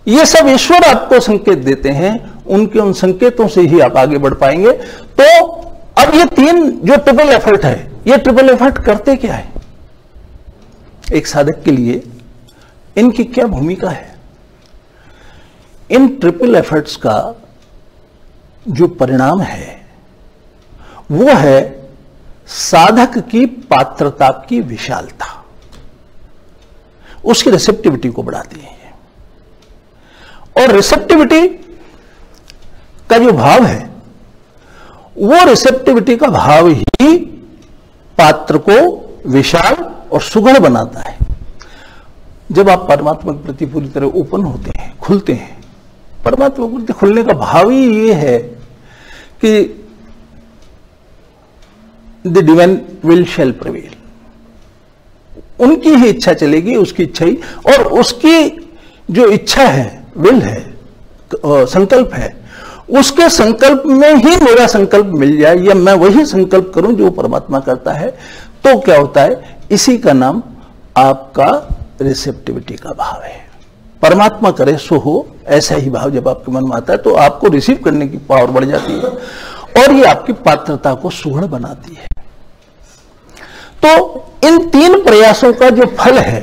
ये सब ईश्वर आपको संकेत देते हैं, उनके उन संकेतों से ही आप आगे बढ़ पाएंगे। तो अब ये तीन जो ट्रिपल एफर्ट है, ये ट्रिपल एफर्ट करते क्या है? एक साधक के लिए इनकी क्या भूमिका है? इन ट्रिपल एफर्ट्स का जो परिणाम है वो है साधक की पात्रता की विशालता, उसकी रिसेप्टिविटी को बढ़ाती है। और रिसेप्टिविटी का जो भाव है, वो रिसेप्टिविटी का भाव ही पात्र को विशाल और सुगढ़ बनाता है। जब आप परमात्मा के प्रति पूरी तरह ओपन होते हैं, खुलते हैं, परमात्मा के प्रति खुलने का भाव ही ये है कि the divine will shell prevail, उनकी ही इच्छा चलेगी, उसकी इच्छा ही, और उसकी जो इच्छा है, विल है, संकल्प है, उसके संकल्प में ही मेरा संकल्प मिल जाए, या मैं वही संकल्प करूं जो परमात्मा करता है, तो क्या होता है? इसी का नाम आपका रिसेप्टिविटी का भाव है। परमात्मा करे सो हो, ऐसा ही भाव जब आपके मन में आता है तो आपको रिसीव करने की पावर बढ़ जाती है, और ये आपकी पात्रता को सुगढ़ बनाती है। तो इन तीन प्रयासों का जो फल है,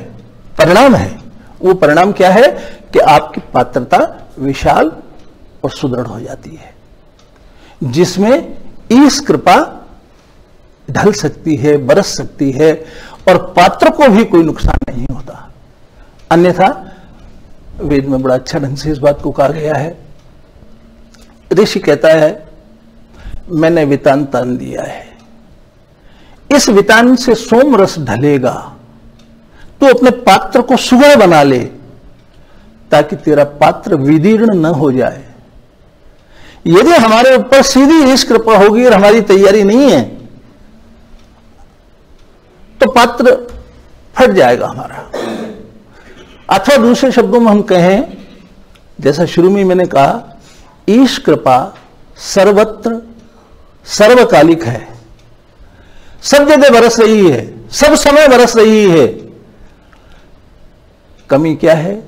परिणाम है, वो परिणाम क्या है कि आपकी पात्रता विशाल और सुदृढ़ हो जाती है, जिसमें ईश कृपा ढल सकती है, बरस सकती है, और पात्र को भी कोई नुकसान नहीं होता। अन्यथा वेद में बड़ा अच्छा ढंग से इस बात को कहा गया है। ऋषि कहता है मैंने वितान तान दिया है, इस वितान से सोम रस ढलेगा, तो अपने पात्र को सुगढ़ बना ले ताकि तेरा पात्र विदीर्ण न हो जाए। यदि हमारे ऊपर सीधी ईश कृपा होगी और हमारी तैयारी नहीं है तो पात्र फट जाएगा हमारा। अथवा दूसरे शब्दों में हम कहें, जैसा शुरू में मैंने कहा, ईश कृपा सर्वत्र सर्वकालिक है, सब जगह बरस रही है, सब समय बरस रही है। कमी क्या है?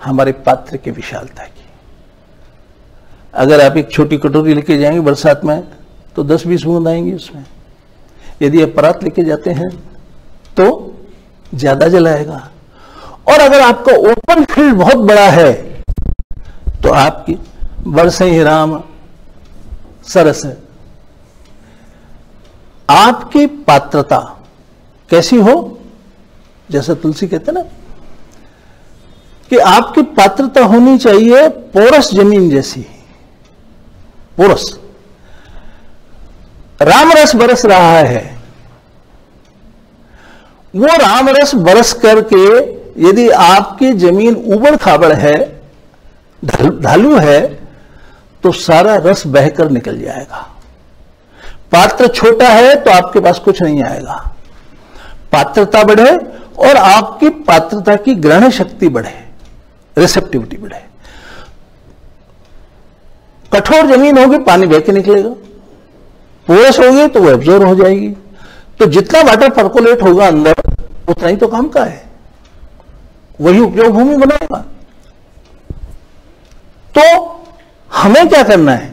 हमारे पात्र की विशालता की। अगर आप एक छोटी कटोरी लेके जाएंगे बरसात में तो 10-20 बूंद आएंगी उसमें। यदि आप परात लेके जाते हैं तो ज्यादा जल आएगा। और अगर आपका ओपन फील्ड बहुत बड़ा है तो आपकी बरसे ही राम सरस है। आपकी पात्रता कैसी हो, जैसा तुलसी कहते ना कि आपकी पात्रता होनी चाहिए पोरस जमीन जैसी। पोरस रामरस बरस रहा है, वो रामरस बरस करके यदि आपकी जमीन उबड़ खाबड़ है, ढालू है, तो सारा रस बहकर निकल जाएगा। पात्र छोटा है तो आपके पास कुछ नहीं आएगा। पात्रता बढ़े और आपकी पात्रता की ग्रहण शक्ति बढ़े, रिसेप्टिविटी बढ़े। कठोर जमीन होगी पानी बह के निकलेगा, पोरस होगी तो वो एब्जॉर्ब हो जाएगी। तो जितना वाटर पर्कोलेट होगा अंदर उतना ही तो काम का है, वही उपयोग भूमि बनाएगा। तो हमें क्या करना है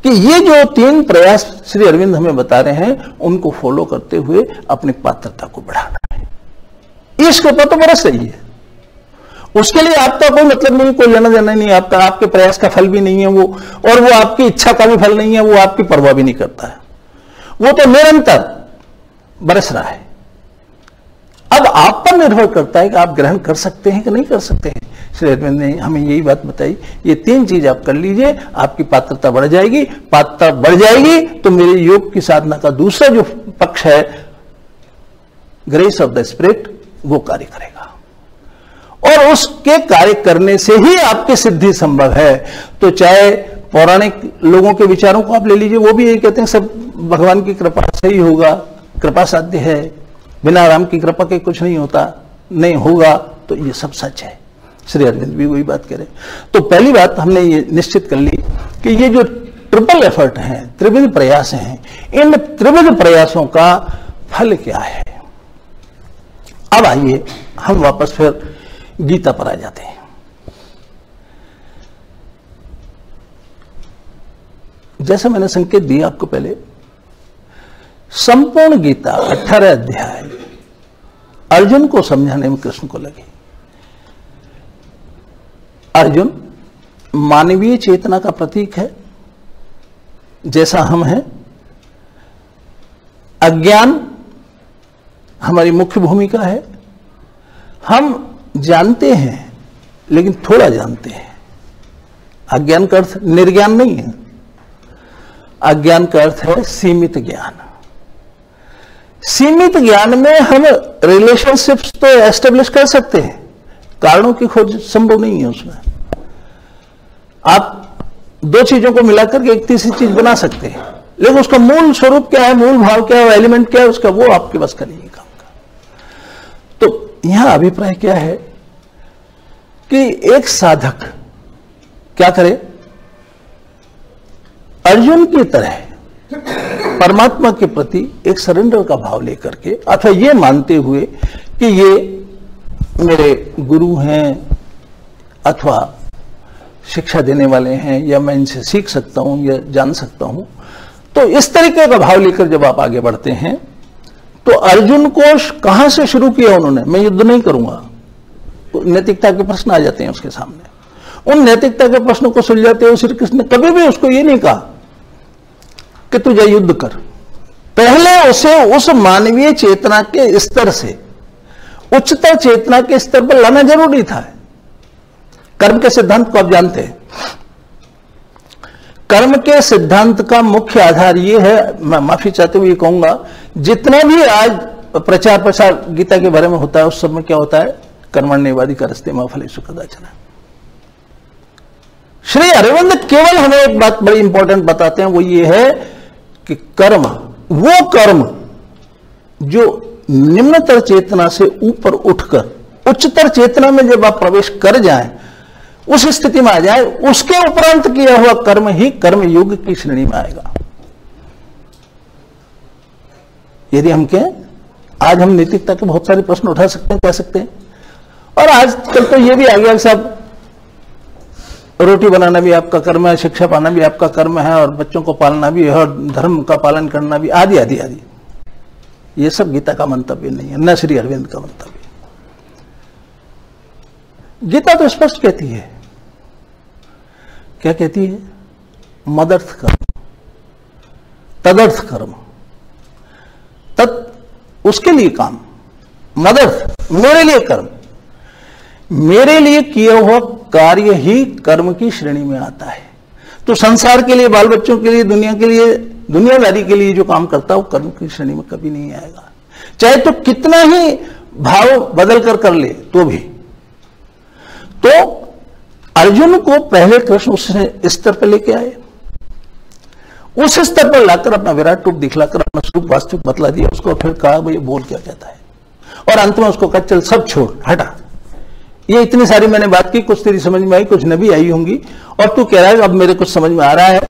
कि ये जो 3 प्रयास श्री अरविंद हमें बता रहे हैं उनको फॉलो करते हुए अपनी पात्रता को बढ़ाना है। इस कृपा तो बरस रही है, उसके लिए आपका कोई मतलब नहीं, कोई लेना देना नहीं, आपके प्रयास का फल भी नहीं है वो, और वो आपकी इच्छा का भी फल नहीं है, वो आपकी परवाह भी नहीं करता है, वो तो निरंतर बरस रहा है। अब आप पर निर्भर करता है कि आप ग्रहण कर सकते हैं कि नहीं कर सकते हैं। श्री अरविंद ने हमें यही बात बताई, ये 3 चीज आप कर लीजिए, आपकी पात्रता बढ़ जाएगी। पात्रता बढ़ जाएगी तो मेरे योग की साधना का दूसरा जो पक्ष है, ग्रेस ऑफ द स्पिरिट, वो कार्य करेगा, और उसके कार्य करने से ही आपकी सिद्धि संभव है। तो चाहे पौराणिक लोगों के विचारों को आप ले लीजिए, वो भी यही कहते हैं सब भगवान की कृपा से ही होगा, कृपा साध्य है, बिना राम की कृपा के कुछ नहीं होता, नहीं होगा। तो ये सब सच है, श्री अरविंद भी वही बात करें। तो पहली बात हमने ये निश्चित कर ली कि ये जो ट्रिपल एफर्ट हैं, त्रिविध प्रयास हैं, इन त्रिविध प्रयासों का फल क्या है। अब आइए हम वापस फिर गीता पर आ जाते हैं। जैसा मैंने संकेत दिया आपको पहले, संपूर्ण गीता 18 अध्याय अर्जुन को समझाने में कृष्ण को लगे। अर्जुन मानवीय चेतना का प्रतीक है, जैसा हम हैं। अज्ञान हमारी मुख्य भूमिका है। हम जानते हैं लेकिन थोड़ा जानते हैं। अज्ञान का अर्थ निर्ज्ञान नहीं है, अज्ञान का अर्थ है सीमित ज्ञान। सीमित ज्ञान में हम रिलेशनशिप्स तो एस्टेब्लिश कर सकते हैं, कारणों की खोज संभव नहीं है उसमें। आप 2 चीजों को मिलाकर के एक तीसरी चीज बना सकते हैं, लेकिन उसका मूल स्वरूप क्या है, मूल भाव क्या है, एलिमेंट क्या है उसका, वो आपके बस का नहीं है काम का। तो यहां अभिप्राय क्या है कि एक साधक क्या करे, अर्जुन की तरह परमात्मा के प्रति एक सरेंडर का भाव लेकर के, अथवा ये मानते हुए कि ये मेरे गुरु हैं अथवा शिक्षा देने वाले हैं, या मैं इनसे सीख सकता हूं या जान सकता हूं। तो इस तरीके का भाव लेकर जब आप आगे बढ़ते हैं, तो अर्जुन को कहां से शुरू किया उन्होंने, मैं युद्ध नहीं करूंगा, तो नैतिकता के प्रश्न आ जाते हैं उसके सामने। उन नैतिकता के प्रश्नों को सुलझाते हुए श्री कृष्ण ने कभी भी उसको ये नहीं कहा कि तू जा युद्ध कर। पहले उसे उस मानवीय चेतना के स्तर से, उच्चतर चेतना के स्तर पर लाना जरूरी था। कर्म के सिद्धांत को आप जानते हैं। कर्म के सिद्धांत का मुख्य आधार यह है, मैं माफी चाहते हुए कहूंगा, जितना भी आज प्रचार प्रसार गीता के बारे में होता है उस सब में क्या होता है, कर्मण्येवादी करस्ते मा फलेषु कदाचन। श्री अरविंद केवल हमें एक बात बड़ी इंपॉर्टेंट बताते हैं, वो ये है कि कर्म, वो कर्म जो निम्नतर चेतना से ऊपर उठकर उच्चतर चेतना में जब आप प्रवेश कर जाएं, उस स्थिति में आ जाए, उसके उपरांत किया हुआ कर्म ही कर्म योग की श्रेणी में आएगा। यदि हम कहें, आज हम नैतिकता के बहुत सारे प्रश्न उठा सकते हैं, कह सकते हैं, और आजकल तो यह भी आ गया कि साहब रोटी बनाना भी आपका कर्म है, शिक्षा पाना भी आपका कर्म है, और बच्चों को पालना भी है, और धर्म का पालन करना भी, आदि आदि आदि। ये सब गीता का मंतव्य नहीं है, न श्री अरविंद का मंतव्य। गीता तो स्पष्ट कहती है, क्या कहती है? मदर्थ कर्म, तदर्थ कर्म, तत् उसके लिए काम, मदर्थ मेरे लिए कर्म, मेरे लिए किया हुआ कार्य ही कर्म की श्रेणी में आता है। तो संसार के लिए, बाल बच्चों के लिए, दुनिया के लिए, दुनियादारी के लिए जो काम करता है वो कर्म की श्रेणी में कभी नहीं आएगा, चाहे तो कितना ही भाव बदल कर ले तो भी। तो अर्जुन को पहले कृष्ण उस स्तर पर लेके आए, उस स्तर पर लाकर अपना विराट रूप दिखलाकर अपना स्वरूप वास्तविक बतला दिया उसको, फिर कहा भाई बोल क्या कहता है, और अंत में उसको कहा चल सब छोड़ हटा। ये इतनी सारी मैंने बात की, कुछ तेरी समझ में आई, कुछ न भी आई होंगी, और तू कह रहा है अब मेरे कुछ समझ में आ रहा है,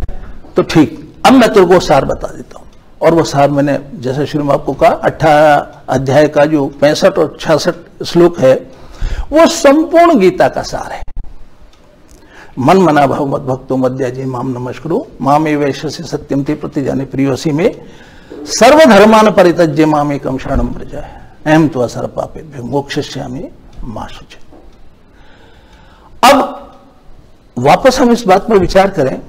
तो ठीक, अब मैं तेरे को सार बता देता हूं। और वो सार मैंने, जैसे शुरू में आपको कहा, 18 अध्याय का जो 65 और 66 श्लोक है, वो संपूर्ण गीता का सार है। मन मना भाव मद भक्तो मद्याजी माम नमस्कुरु मामे वैश्यसि सत्यम ते प्रतिजाने प्रियोसी में सर्वधर्मान परित्यज्य माम एकम शरणम व्रज अहम त्वा सर्व पापेभ्यो मोक्षयिष्यामि मा शुचि। अब वापस हम इस बात पर विचार करें,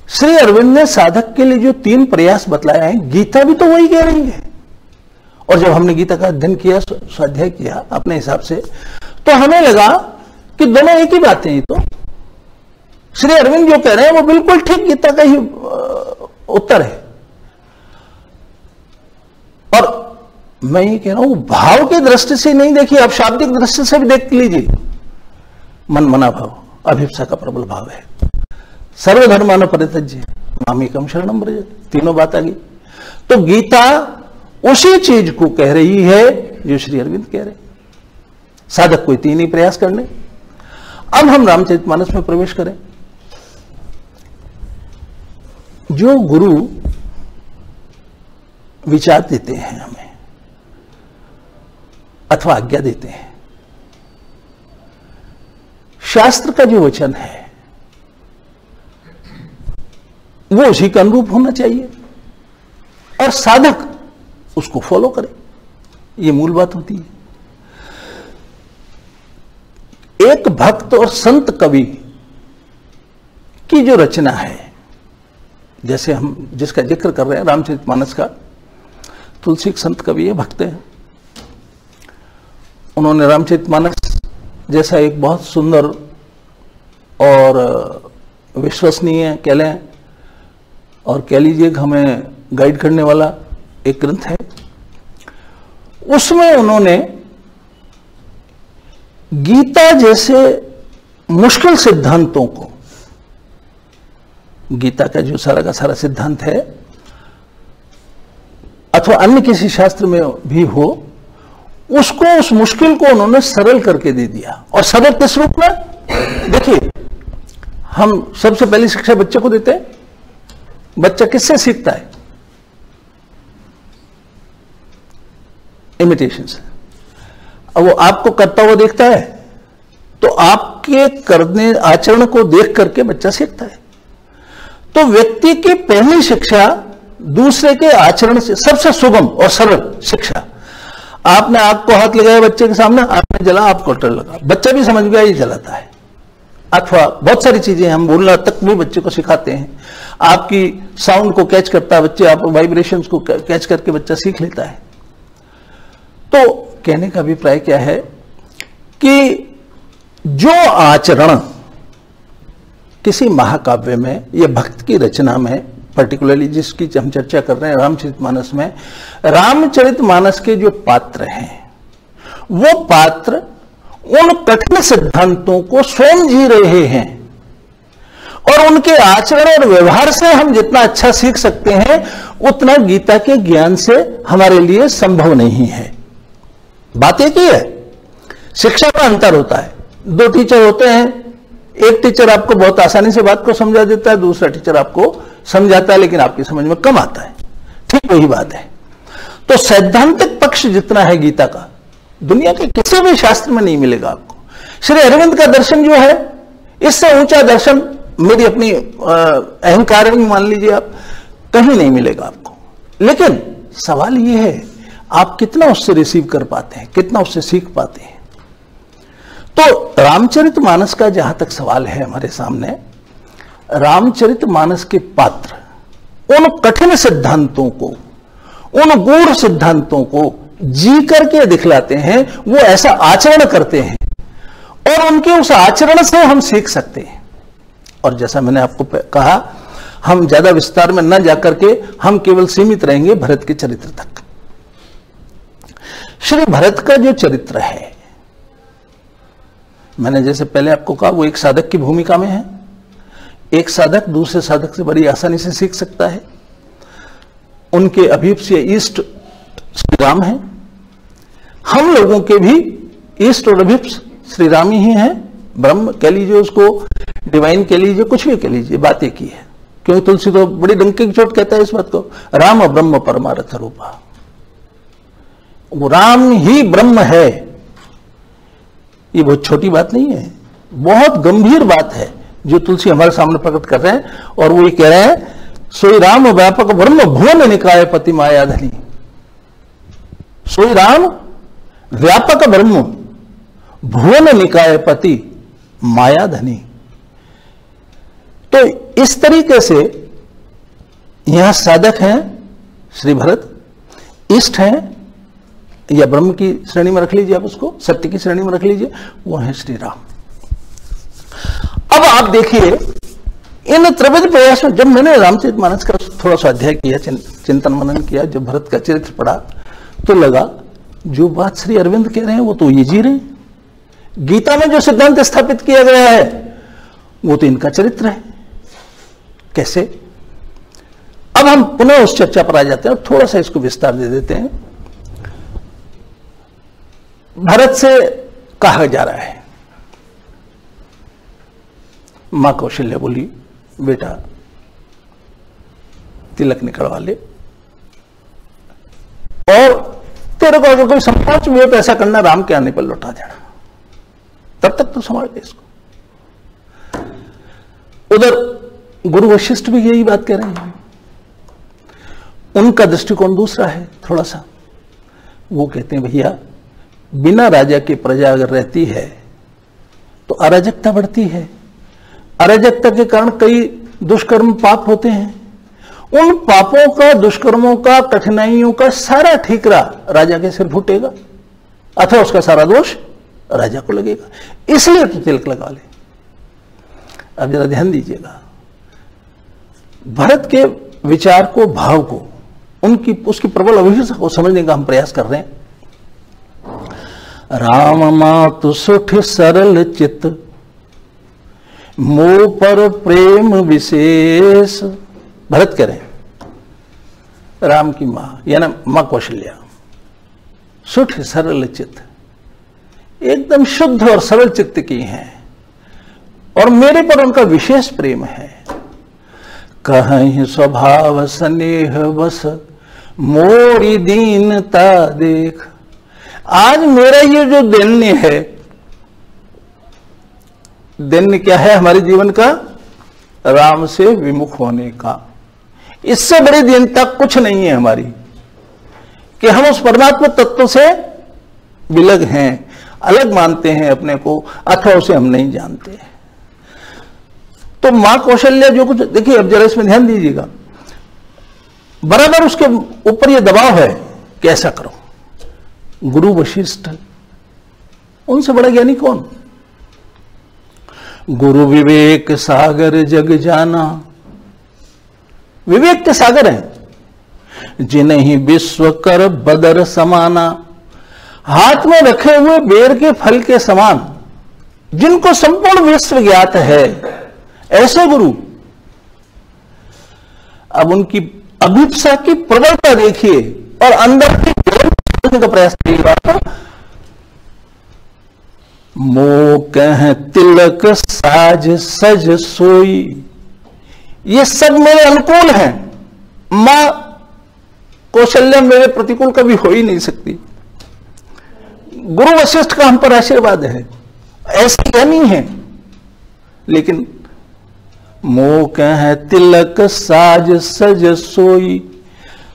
श्री अरविंद ने साधक के लिए जो 3 प्रयास बतलाए हैं, गीता भी तो वही कह रही है। और जब हमने गीता का अध्ययन किया, स्वाध्याय किया अपने हिसाब से, तो हमें लगा कि दोनों एक ही बात है। ये तो श्री अरविंद जो कह रहे हैं वो बिल्कुल ठीक गीता का ही उत्तर है। और मैं ये कह रहा हूं, भाव की दृष्टि से नहीं देखिए, आप शाब्दिक दृष्टि से भी देख लीजिए। मन मना भाव अभिप्सा का प्रबल भाव है, सर्वधर्मान परित्यज्य मामेकम शरणम व्रज, तीनों बात आ गई। तो गीता उसी चीज को कह रही है जो श्री अरविंद कह रहे। साधक कोई 3 ही प्रयास करने। अब हम रामचरितमानस में प्रवेश करें। जो गुरु विचार देते हैं हमें अथवा आज्ञा देते हैं, शास्त्र का जो वचन है वो उसी के अनुरूप होना चाहिए और साधक उसको फॉलो करे। ये मूल बात होती है। एक भक्त और संत कवि की जो रचना है, जैसे हम जिसका जिक्र कर रहे हैं रामचरितमानस का, तुलसी एक संत कवि है, भक्त है। उन्होंने रामचरितमानस जैसा एक बहुत सुंदर और विश्वसनीय कह लें और कह लीजिए हमें गाइड करने वाला एक ग्रंथ है, उसमें उन्होंने गीता जैसे मुश्किल सिद्धांतों को, गीता का जो सारा का सारा सिद्धांत है अथवा अन्य किसी शास्त्र में भी हो, उसको, उस मुश्किल को उन्होंने सरल करके दे दिया। और सरल किस रूप में? देखिए, हम सबसे पहली शिक्षा बच्चे को देते हैं। बच्चा किससे सीखता है? इमिटेशन से। अब वो आपको करता हुआ देखता है तो आपके करने आचरण को देख करके बच्चा सीखता है। तो व्यक्ति की पहली शिक्षा दूसरे के आचरण से, सबसे सुगम और सरल शिक्षा। आपने आग को हाथ लगाया बच्चे के सामने, आपने जला, आपको डर लगा, बच्चा भी समझ गया ये जलाता है। अथवा बहुत सारी चीजें हम बोलना तक भी बच्चे को सिखाते हैं। आपकी साउंड को कैच करता है बच्चे, आप वाइब्रेशंस को कैच करके बच्चा सीख लेता है। तो कहने का अभिप्राय क्या है कि जो आचरण किसी महाकाव्य में या भक्त की रचना में, पर्टिकुलरली जिसकी हम चर्चा कर रहे हैं रामचरितमानस में, रामचरितमानस के जो पात्र हैं वो पात्र उन कठिन सिद्धांतों को स्वयं जी रहे हैं और उनके आचरण और व्यवहार से हम जितना अच्छा सीख सकते हैं उतना गीता के ज्ञान से हमारे लिए संभव नहीं है। बात एक ही है, शिक्षा का अंतर होता है। दो टीचर होते हैं, एक टीचर आपको बहुत आसानी से बात को समझा देता है, दूसरा टीचर आपको समझाता है लेकिन आपकी समझ में कम आता है। ठीक वही बात है। तो सैद्धांतिक पक्ष जितना है गीता का, दुनिया के किसी भी शास्त्र में नहीं मिलेगा आपको। श्री अरविंद का दर्शन जो है, इससे ऊंचा दर्शन मेरी अपनी अहंकार में मान लीजिए आप, कहीं नहीं मिलेगा आपको। लेकिन सवाल यह है आप कितना उससे रिसीव कर पाते हैं, कितना उससे सीख पाते हैं। तो रामचरितमानस का जहां तक सवाल है हमारे सामने, रामचरितमानस के पात्र उन कठिन सिद्धांतों को, उन गूढ़ सिद्धांतों को जी करके दिखलाते हैं, वो ऐसा आचरण करते हैं और उनके उस आचरण से हम सीख सकते हैं। और जैसा मैंने आपको कहा, हम ज्यादा विस्तार में न जाकर के हम केवल सीमित रहेंगे भरत के चरित्र तक। श्री भरत का जो चरित्र है, मैंने जैसे पहले आपको कहा, वो एक साधक की भूमिका में है। एक साधक दूसरे साधक से बड़ी आसानी से सीख सकता है। उनके अभिप्स या ईस्ट श्री राम है, हम लोगों के भी ईस्ट और अभिप्स श्री राम ही हैं। ब्रह्म कह लीजिए, उसको डिवाइन कह लीजिए, कुछ भी कह लीजिए, बात एक ही है। क्योंकि तुलसी तो बड़ी डंके की चोट कहता है इस बात को, राम ब्रह्म परमार्थ रूपा। वो राम ही ब्रह्म है, ये बहुत छोटी बात नहीं है, बहुत गंभीर बात है जो तुलसी हमारे सामने प्रकट कर रहे हैं। और वो ये कह रहे हैं, सोई राम व्यापक ब्रह्म भुवन निकाय पति मायाधनी। सोई राम व्यापक ब्रह्म भुवन निकाय पति मायाधनी। तो इस तरीके से यहां साधक हैं श्री भरत, इष्ट हैं या ब्रह्म की श्रेणी में रख लीजिए, आप उसको सत्य की श्रेणी में रख लीजिए, वो है श्री राम। अब आप देखिए इन त्रिविध प्रयास में, जब मैंने रामचरितमानस का थोड़ा सा अध्ययन किया, चिंतन मनन किया, जब भरत का चरित्र पढ़ा, तो लगा जो बात श्री अरविंद कह रहे हैं वो तो ये जी रहे हैं। गीता में जो सिद्धांत स्थापित किया गया है वो तो इनका चरित्र है। कैसे? अब हम पुनः उस चर्चा पर आ जाते हैं और थोड़ा सा इसको विस्तार दे देते हैं। भरत से कहा जा रहा है, मां कौशल्या बोली, बेटा तिलक निकलवा ले और तेरे को अगर कोई संकोच हुए तो ऐसा करना, राम के आने पर लौटा देना, तब तक तो संभाल ले इसको। उधर गुरु वशिष्ठ भी यही बात कह रहे हैं। उनका दृष्टिकोण दूसरा है थोड़ा सा। वो कहते हैं भैया, बिना राजा की प्रजा अगर रहती है तो अराजकता बढ़ती है। अराजकता के कारण कई दुष्कर्म पाप होते हैं। उन पापों का, दुष्कर्मों का, कठिनाइयों का सारा ठीकरा राजा के सिर फूटेगा अथवा उसका सारा दोष राजा को लगेगा। इसलिए तो तिलक लगा ले। अब जरा ध्यान दीजिएगा, भरत के विचार को, भाव को, उसकी प्रबल अभिलाषा को समझने का हम प्रयास कर रहे हैं। राम मातु सुठ सरल चित, मोह पर प्रेम विशेष। भरत कह रहे हैं, राम की मां यानी मां कौशल्या सुठ सरल चित्त, एकदम शुद्ध और सरल चित्त की हैं और मेरे पर उनका विशेष प्रेम है। कहीं स्वभाव स्नेह बस, मोरी दीनता देख। आज मेरा ये जो दैन्य है, दैन्य क्या है हमारे जीवन का? राम से विमुख होने का। इससे बड़ी दीनता कुछ नहीं है हमारी कि हम उस परमात्मा तत्व से विलग हैं, अलग मानते हैं अपने को अथवा उसे हम नहीं जानते। तो मां कौशल्या जो कुछ, देखिए अब जरा इसमें ध्यान दीजिएगा, बराबर उसके ऊपर ये दबाव है कि ऐसा करो। गुरु वशिष्ठ, उनसे बड़ा ज्ञानी कौन? गुरु विवेक सागर जग जाना, विवेक के सागर हैं, जिन्हीं विश्व कर बदर समाना, हाथ में रखे हुए बेर के फल के समान, जिनको संपूर्ण विश्व ज्ञात है, ऐसे गुरु। अब उनकी अभिप्सा की प्रबलता देखिए और अंदर की का प्रयास करिएगा। मोह कह तिलक साज सज सोई, ये सब मेरे अनुकूल हैं, मां कौशल्या मेरे प्रतिकूल कभी हो ही नहीं सकती। गुरु वशिष्ठ का हम पर आशीर्वाद है, ऐसे ज्ञानी है। लेकिन मोह कह तिलक साज सज सोई,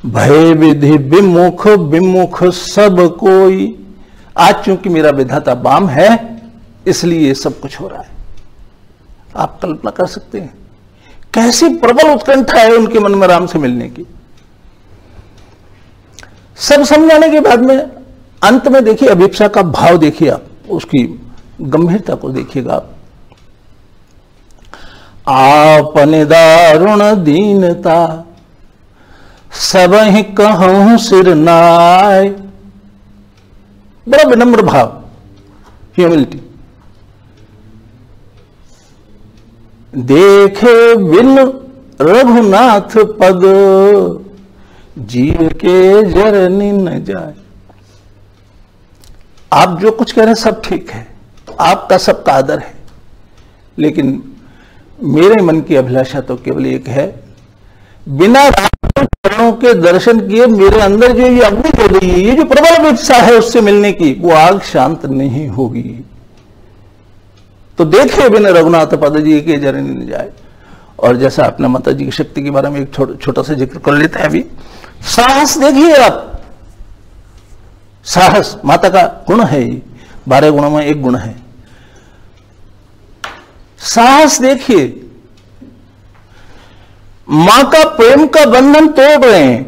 भय विधि विमुख विमुख सब कोई। आज चूंकि मेरा विधाता बाम है, इसलिए सब कुछ हो रहा है। आप कल्पना कर सकते हैं कैसी प्रबल उत्कंठा है उनके मन में राम से मिलने की। सब समझाने के बाद में अंत में देखिए अभिप्सा का भाव देखिए, आप उसकी गंभीरता को देखिएगा। आपने दारुण दीनता, सब ही कहूं सिर नाय। बड़ा विनम्र भाव, ह्यूमिलिटी। देखे बिन रघुनाथ पद, जीव के जरनी न जाए। आप जो कुछ कह रहे हैं सब ठीक है, आपका सबका आदर है, लेकिन मेरे मन की अभिलाषा तो केवल एक है, बिना चरणों के दर्शन किए मेरे अंदर जो ये अग्नि हो रही है, ये जो प्रबल इच्छा है उससे मिलने की, वो आग शांत नहीं होगी। तो देखे बिना रघुनाथ पद जी के जरनी न जाए। और जैसा आपने माता जी की शक्ति के बारे में एक छोटा सा जिक्र कर लेते हैं अभी। साहस देखिए आप, साहस माता का गुण है, ये 12 गुणों में एक गुण है। साहस देखिए, मां का प्रेम का बंधन तोड़ रहे हैं।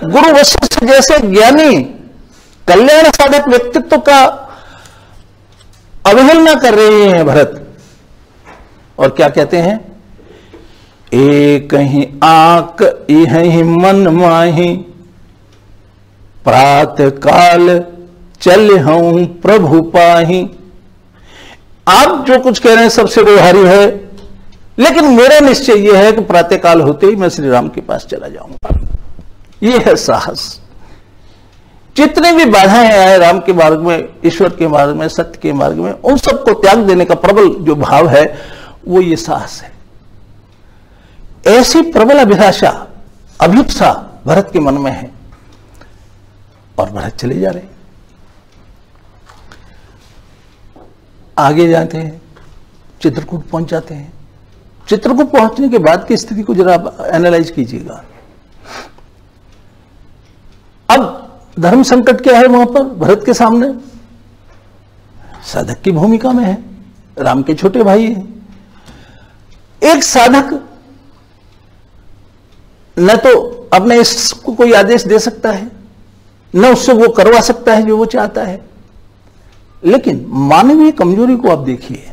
गुरु वशिष्ठ जैसे ज्ञानी कल्याण साधक व्यक्तित्व का अवहेलना कर रहे हैं भरत। और क्या कहते हैं? एक ही आंक इहि मन माही, प्रातः काल चल हूं प्रभु पाही। आप जो कुछ कह रहे हैं सबसे व्यवहारी है, लेकिन मेरा निश्चय यह है कि प्रातःकाल होते ही मैं श्री राम के पास चला जाऊंगा। यह है साहस। जितने भी बाधाएं आए राम के मार्ग में, ईश्वर के मार्ग में, सत्य के मार्ग में, उन सबको त्याग देने का प्रबल जो भाव है वो ये साहस है। ऐसी प्रबल अभिलाषा, अभिप्सा भरत के मन में है और भरत चले जा रहे हैं। आगे जाते हैं, चित्रकूट पहुंच जाते हैं। चित्रकूट पहुंचने के बाद की स्थिति को जरा आप एनालाइज कीजिएगा। अब धर्म संकट क्या है वहां पर भरत के सामने? साधक की भूमिका में है, राम के छोटे भाई हैं। एक साधक न तो अपने इसको कोई आदेश दे सकता है, न उससे वो करवा सकता है जो वो चाहता है। लेकिन मानवीय कमजोरी को आप देखिए,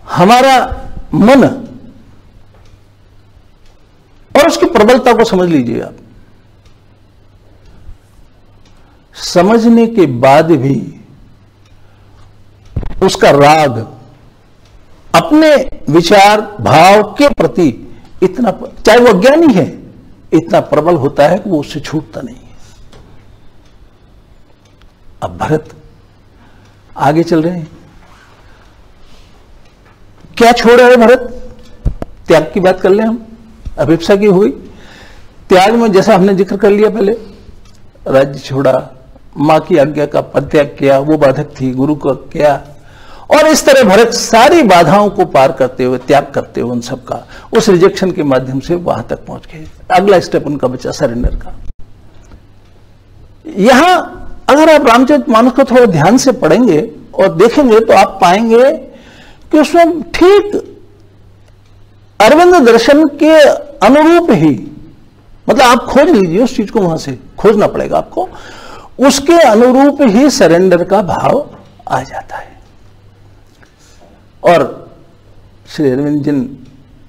हमारा मन और उसकी प्रबलता को समझ लीजिए आप। समझने के बाद भी उसका राग अपने विचार भाव के प्रति इतना, चाहे वो अज्ञानी है, इतना प्रबल होता है कि वो उससे छूटता नहीं है। अब भरत आगे चल रहे हैं। क्या छोड़ रहे भरत? त्याग की बात कर ले हम। अभिप्सा की हुई, त्याग में जैसा हमने जिक्र कर लिया पहले, राज्य छोड़ा, मां की आज्ञा का परित्याग किया, वो बाधक थी, गुरु को किया, और इस तरह भरत सारी बाधाओं को पार करते हुए, त्याग करते हुए उन सब का, उस रिजेक्शन के माध्यम से वहां तक पहुंच गए। अगला स्टेप उनका बचा सरेंडर का। यहां अगर आप रामचरितमानस को थोड़ा ध्यान से पढ़ेंगे और देखेंगे तो आप पाएंगे कि उसमें ठीक अरविंद दर्शन के अनुरूप ही मतलब आप खोज लीजिए उस चीज को, वहां से खोजना पड़ेगा आपको, उसके अनुरूप ही सरेंडर का भाव आ जाता है। और श्री अरविंद जिन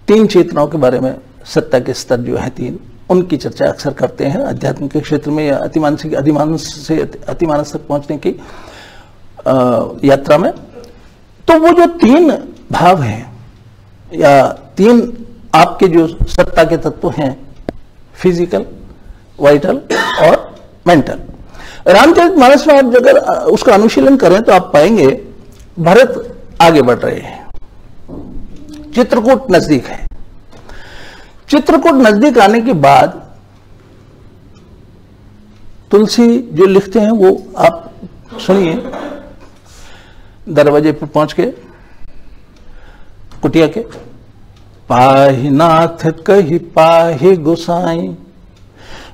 3 चेतनाओं के बारे में, सत्ता के स्तर जो है 3, उनकी चर्चा अक्सर करते हैं अध्यात्म के क्षेत्र में या अधिमानस से अतिमानस तक पहुंचने की यात्रा में। तो वो जो 3 भाव हैं या 3 आपके जो सत्ता के तत्व हैं, फिजिकल, वाइटल और मेंटल, रामचरितमानस में आप अगर उसका अनुशीलन करें तो आप पाएंगे भरत आगे बढ़ रहे हैं, चित्रकूट नजदीक है। चित्रकूट नजदीक आने के बाद तुलसी जो लिखते हैं वो आप सुनिए। दरवाजे पर पहुंच के कुटिया के, पाहि नाथ कही पाहि गोसाई,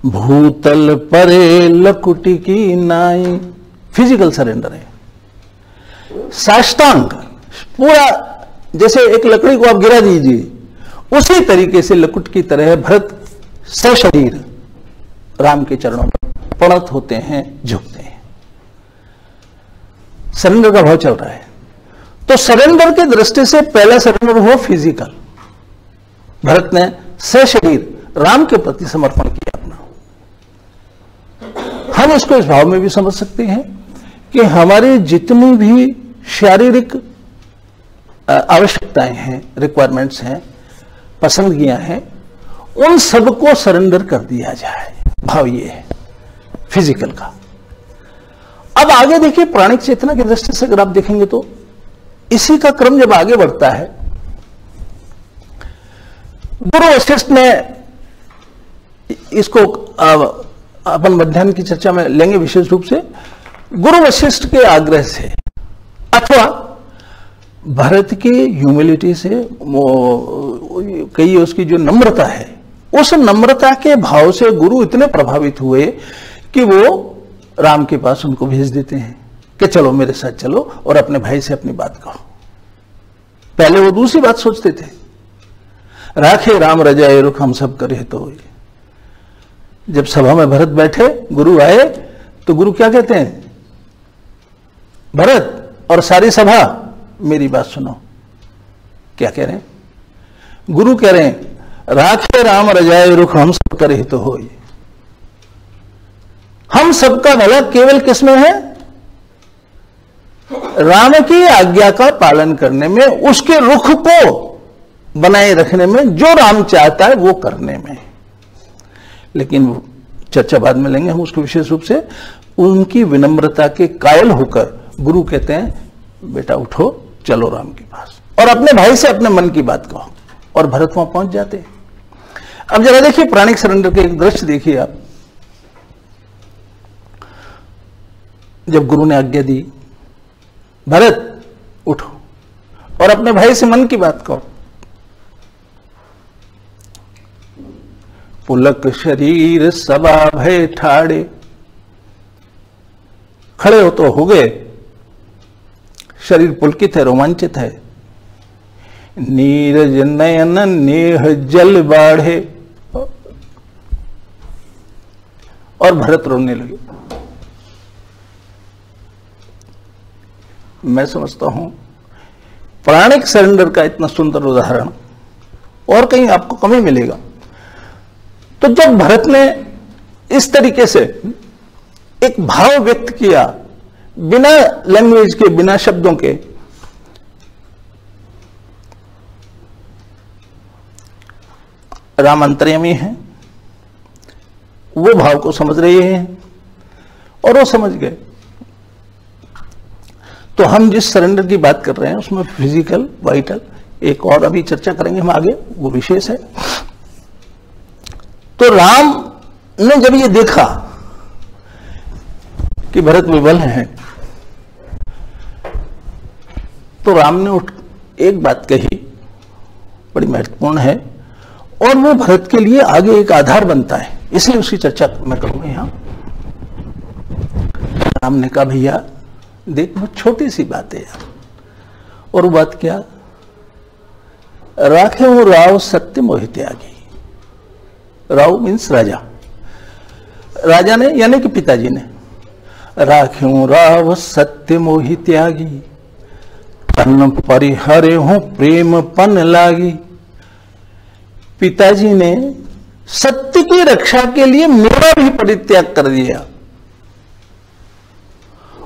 भूतल परे लकुटी की नाई। फिजिकल सरेंडर है, साष्टांग, पूरा जैसे एक लकड़ी को आप गिरा दीजिए उसी तरीके से लकुट की तरह भरत सशरीर राम के चरणों में प्रणत होते हैं, झुकते हैं। सरेंडर का भाव चल रहा है। तो सरेंडर के दृष्टि से पहला सरेंडर हो फिजिकल, भरत ने सशरीर राम के प्रति समर्पण किया अपना। हम इसको इस भाव में भी समझ सकते हैं कि हमारी जितनी भी शारीरिक आवश्यकताएं हैं, रिक्वायरमेंट्स हैं, पसंदगियां हैं, उन सबको सरेंडर कर दिया जाए, भाव ये है फिजिकल का। अब आगे देखिए प्राणिक चेतना की दृष्टि से अगर आप देखेंगे तो इसी का क्रम जब आगे बढ़ता है, गुरु वशिष्ठ ने इसको अपन मध्याह्न की चर्चा में लेंगे विशेष रूप से, गुरु वशिष्ठ के आग्रह से अथवा भरत की ह्यूमिलिटी से, कई उसकी जो नम्रता है, उस नम्रता के भाव से गुरु इतने प्रभावित हुए कि वो राम के पास उनको भेज देते हैं कि चलो मेरे साथ चलो और अपने भाई से अपनी बात कहो। पहले वो दूसरी बात सोचते थे, राखे राम रजाए रुख हम सब करे तो। जब सभा में भरत बैठे, गुरु आए, तो गुरु क्या कहते हैं, भरत और सारी सभा मेरी बात सुनो। क्या कह रहे हैं गुरु? कह रहे हैं राखे राम रजाए रुख हम सब करे तो होई। हम सबका भला केवल किसमें है? राम की आज्ञा का पालन करने में, उसके रुख को बनाए रखने में, जो राम चाहता है वो करने में। लेकिन चर्चा बाद में लेंगे हम उसको विशेष रूप से। उनकी विनम्रता के कायल होकर गुरु कहते हैं बेटा उठो चलो राम के पास और अपने भाई से अपने मन की बात कहो, और भरत वहां पहुंच जाते हैं। अब जरा देखिए प्राणिक सरेंडर के एक दृश्य देखिए आप। जब गुरु ने आज्ञा दी भरत उठो और अपने भाई से मन की बात कहो, पुलक शरीर सबा भय ठाड़े, खड़े हो तो हो गए, शरीर पुलकित है, रोमांचित है। नीरज नयन नेह जल बाढ़े, और भरत रोने लगे। मैं समझता हूं प्राणिक सरेंडर का इतना सुंदर उदाहरण और कहीं आपको कम ही मिलेगा। तो जब भरत ने इस तरीके से एक भाव व्यक्त किया, बिना लैंग्वेज के, बिना शब्दों के, राम अंतर्यामी हैं, वो भाव को समझ रहे हैं और वो समझ गए। तो हम जिस सरेंडर की बात कर रहे हैं उसमें फिजिकल, वाइटल, एक और अभी चर्चा करेंगे हम आगे, वो विशेष है। तो राम ने जब ये देखा कि भरत विवल है, तो राम ने उठ एक बात कही, बड़ी महत्वपूर्ण है, और वो भरत के लिए आगे एक आधार बनता है, इसलिए उसकी चर्चा मैं करूंगा यहां। राम ने कहा भैया देख बहुत छोटी सी बात है यार, और वो बात क्या? राखे हो राव सत्य मोहि त्यागी। राव मीन्स राजा। राजा ने यानी कि पिताजी ने, राख्यूं राव सत्य मोहि त्यागी, तन परिहरे हूं प्रेम पन लागी। पिताजी ने सत्य की रक्षा के लिए मेरा भी परित्याग कर दिया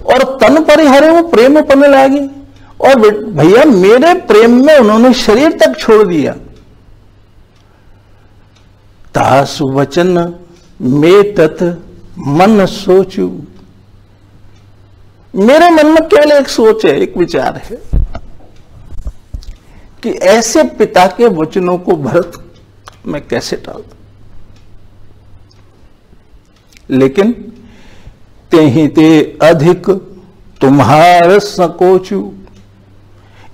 और तन परिहरे हूं प्रेम पन लागी, और भैया मेरे प्रेम में उन्होंने शरीर तक छोड़ दिया। तासु वचन मेटत मन सोचू, मेरे मन में केवल एक सोच है, एक विचार है कि ऐसे पिता के वचनों को भरत मैं कैसे टाल दूं। लेकिन तेहि ते अधिक तुम्हार संकोचू,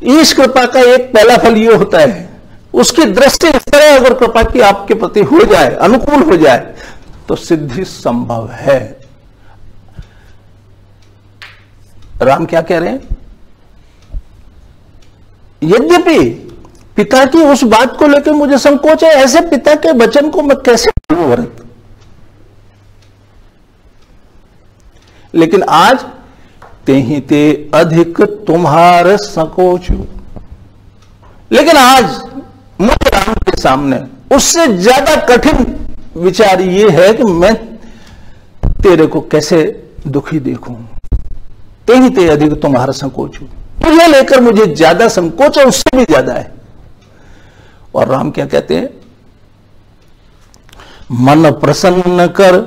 इस कृपा का एक पहला फल यह होता है, उसकी दृष्टि इस तरह अगर कृपा की आपके प्रति हो जाए, अनुकूल हो जाए, तो सिद्धि संभव है। राम क्या कह रहे हैं? यद्यपि पिता की उस बात को लेकर मुझे संकोच है, ऐसे पिता के वचन को मैं कैसे मानूं भरत। लेकिन आज तेहि ते अधिक तुम्हारे संकोचू, लेकिन आज मुझे राम के सामने उससे ज्यादा कठिन विचार यह है कि मैं तेरे को कैसे दुखी देखूं। तेहि ते अधिक तुम्हारा संकोचू, तुझे लेकर मुझे ज्यादा संकोच है, उससे भी ज्यादा है। और राम क्या कहते हैं? मन प्रसन्न कर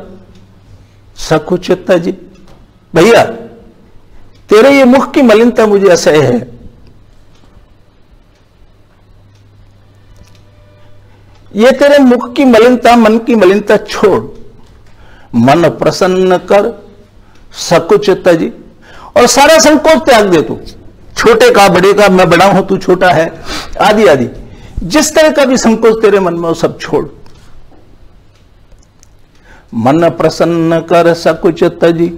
सकुचित जी। भैया तेरे ये मुख की मलिनता मुझे असह्य है, ये तेरे मुख की मलिनता, मन की मलिनता छोड़, मन प्रसन्न कर सकुचित जी, और सारा संकोच त्याग दे तू, छोटे का बड़े का, मैं बड़ा हूं तू छोटा है, आदि आदि जिस तरह का भी संकोच तेरे मन में वो सब छोड़। मन प्रसन्न कर सकुचित जी,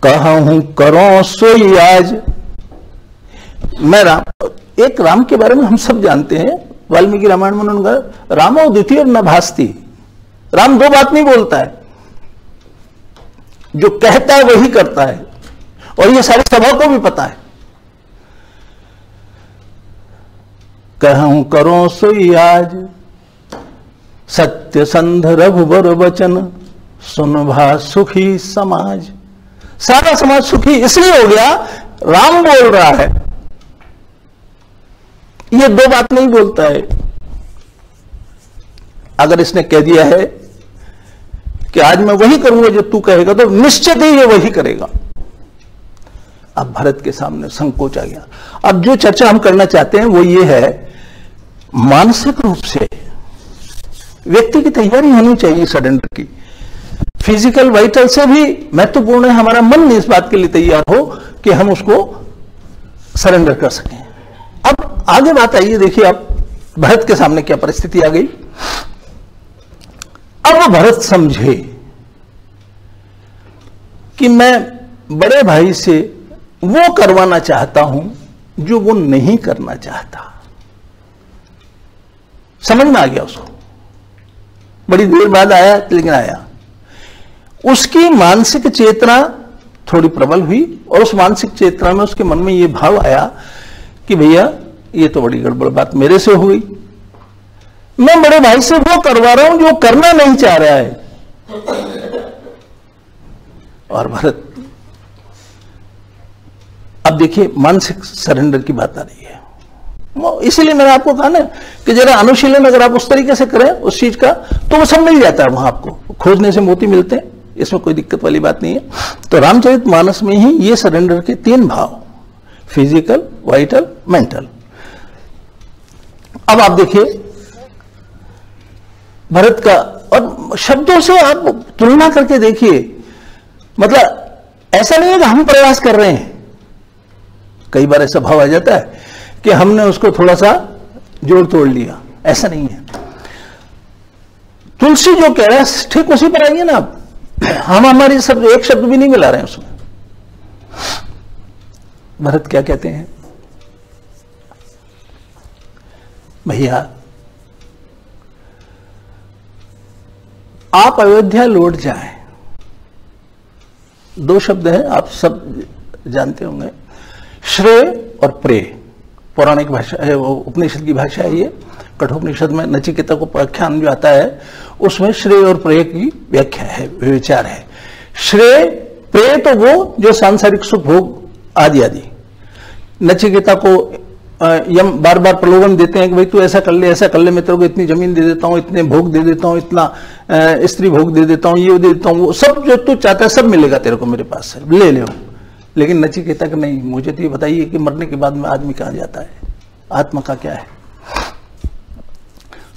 कहूं करो सोई आज। मैं एक राम के बारे में हम सब जानते हैं, वाल्मीकि रामायण में उन्होंने कहा रामो द्वितीय न भास्ति। राम दो बात नहीं बोलता है, जो कहता है वही करता है, और ये सारी सभा को भी पता है। कहूं करो सोई आज, सत्य संध रघुबर वचन, सुनभा सुखी समाज। सारा समाज सुखी इसलिए हो गया, राम बोल रहा है, ये दो बात नहीं बोलता है। अगर इसने कह दिया है कि आज मैं वही करूंगा जो तू कहेगा, तो निश्चित ही ये वही करेगा। अब भरत के सामने संकोच आ गया। अब जो चर्चा हम करना चाहते हैं वो ये है, मानसिक रूप से व्यक्ति की तैयारी होनी चाहिए सरेंडर की। फिजिकल वाइटल से भी महत्वपूर्ण है हमारा मन इस बात के लिए तैयार हो कि हम उसको सरेंडर कर सकें। अब आगे बात आइए, देखिए आप भरत के सामने क्या परिस्थिति आ गई। अब भरत समझे कि मैं बड़े भाई से वो करवाना चाहता हूं जो वो नहीं करना चाहता। समझ में आ गया उसको, बड़ी देर बाद आया लेकिन आया। उसकी मानसिक चेतना थोड़ी प्रबल हुई, और उस मानसिक चेतना में उसके मन में यह भाव आया कि भैया ये तो बड़ी गड़बड़ बात मेरे से हो गई, मैं बड़े भाई से वो करवा रहा हूं जो करना नहीं चाह रहा है। और भरत, अब देखिए मानसिक सरेंडर की बात आ रही है, इसीलिए मैंने आपको कहा ना कि जरा अनुशीलन अगर आप उस तरीके से करें उस चीज का, तो वो सब मिल जाता है वहां, आपको खोजने से मोती मिलते हैं, इसमें कोई दिक्कत वाली बात नहीं है। तो रामचरितमानस में ही ये सरेंडर के तीन भाव, फिजिकल, वाइटल, मेंटल। अब आप देखिए भरत का, और शब्दों से आप तुलना करके देखिए, मतलब ऐसा नहीं है कि हम प्रयास कर रहे हैं। कई बार ऐसा भाव आ जाता है कि हमने उसको थोड़ा सा जोड़ तोड़ लिया, ऐसा नहीं है। तुलसी जो कह रहा है ठीक उसी पर आइए ना आप, हम हमारी शब्द एक शब्द भी नहीं मिला रहे हैं उसमें। भरत क्या कहते हैं? भैया आप अयोध्या लौट जाएं, दो शब्द हैं, आप सब जानते होंगे, श्रेय और प्रेय। पौराणिक भाषा है, वो उपनिषद की भाषा है। ये कठोपनिषद में नचिकेता को व्याख्यान जो आता है उसमें श्रेय और प्रेय की व्याख्या है, विचार है। श्रेय प्रेय तो वो जो सांसारिक सुख भोग आदि आदि। नचिकेता को यम बार बार प्रलोभन देते हैं कि भाई तू ऐसा कर ले, ऐसा कर ले, मैं तेरे को इतनी जमीन दे देता हूं, इतने भोग दे देता हूं, इतना स्त्री भोग दे देता हूं, ये दे देता हूं, वो सब जो तू चाहता है सब मिलेगा तेरे को मेरे पास से, ले ले। लेकिन नचिकेता का नहीं, मुझे तो ये बताइए कि मरने के बाद में आदमी कहां जाता है, आत्मा का क्या है।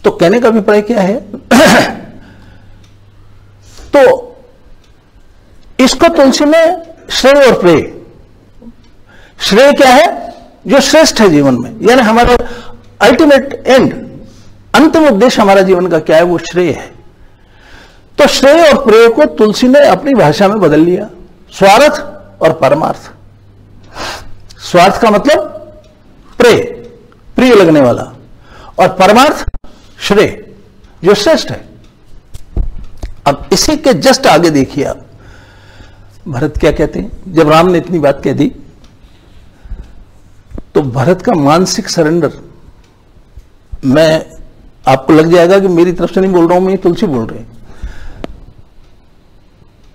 तो कहने का अभिप्राय क्या है तो इसको तुलसी में श्रेय और प्रेय, श्रेय क्या है, जो श्रेष्ठ है जीवन में, यानी हमारा अल्टीमेट एंड, अंतिम उद्देश्य हमारा जीवन का क्या है, वो श्रेय है। तो श्रेय और प्रेय को तुलसी ने अपनी भाषा में बदल लिया, स्वार्थ और परमार्थ। स्वार्थ का मतलब प्रेय, प्रिय लगने वाला, और परमार्थ श्रेय, जो श्रेष्ठ है। अब इसी के जस्ट आगे देखिए आप, भरत क्या कहते हैं। जब राम ने इतनी बात कह दी तो भरत का मानसिक सरेंडर, मैं आपको लग जाएगा कि मेरी तरफ से नहीं बोल रहा हूं, मैं तुलसी बोल रही।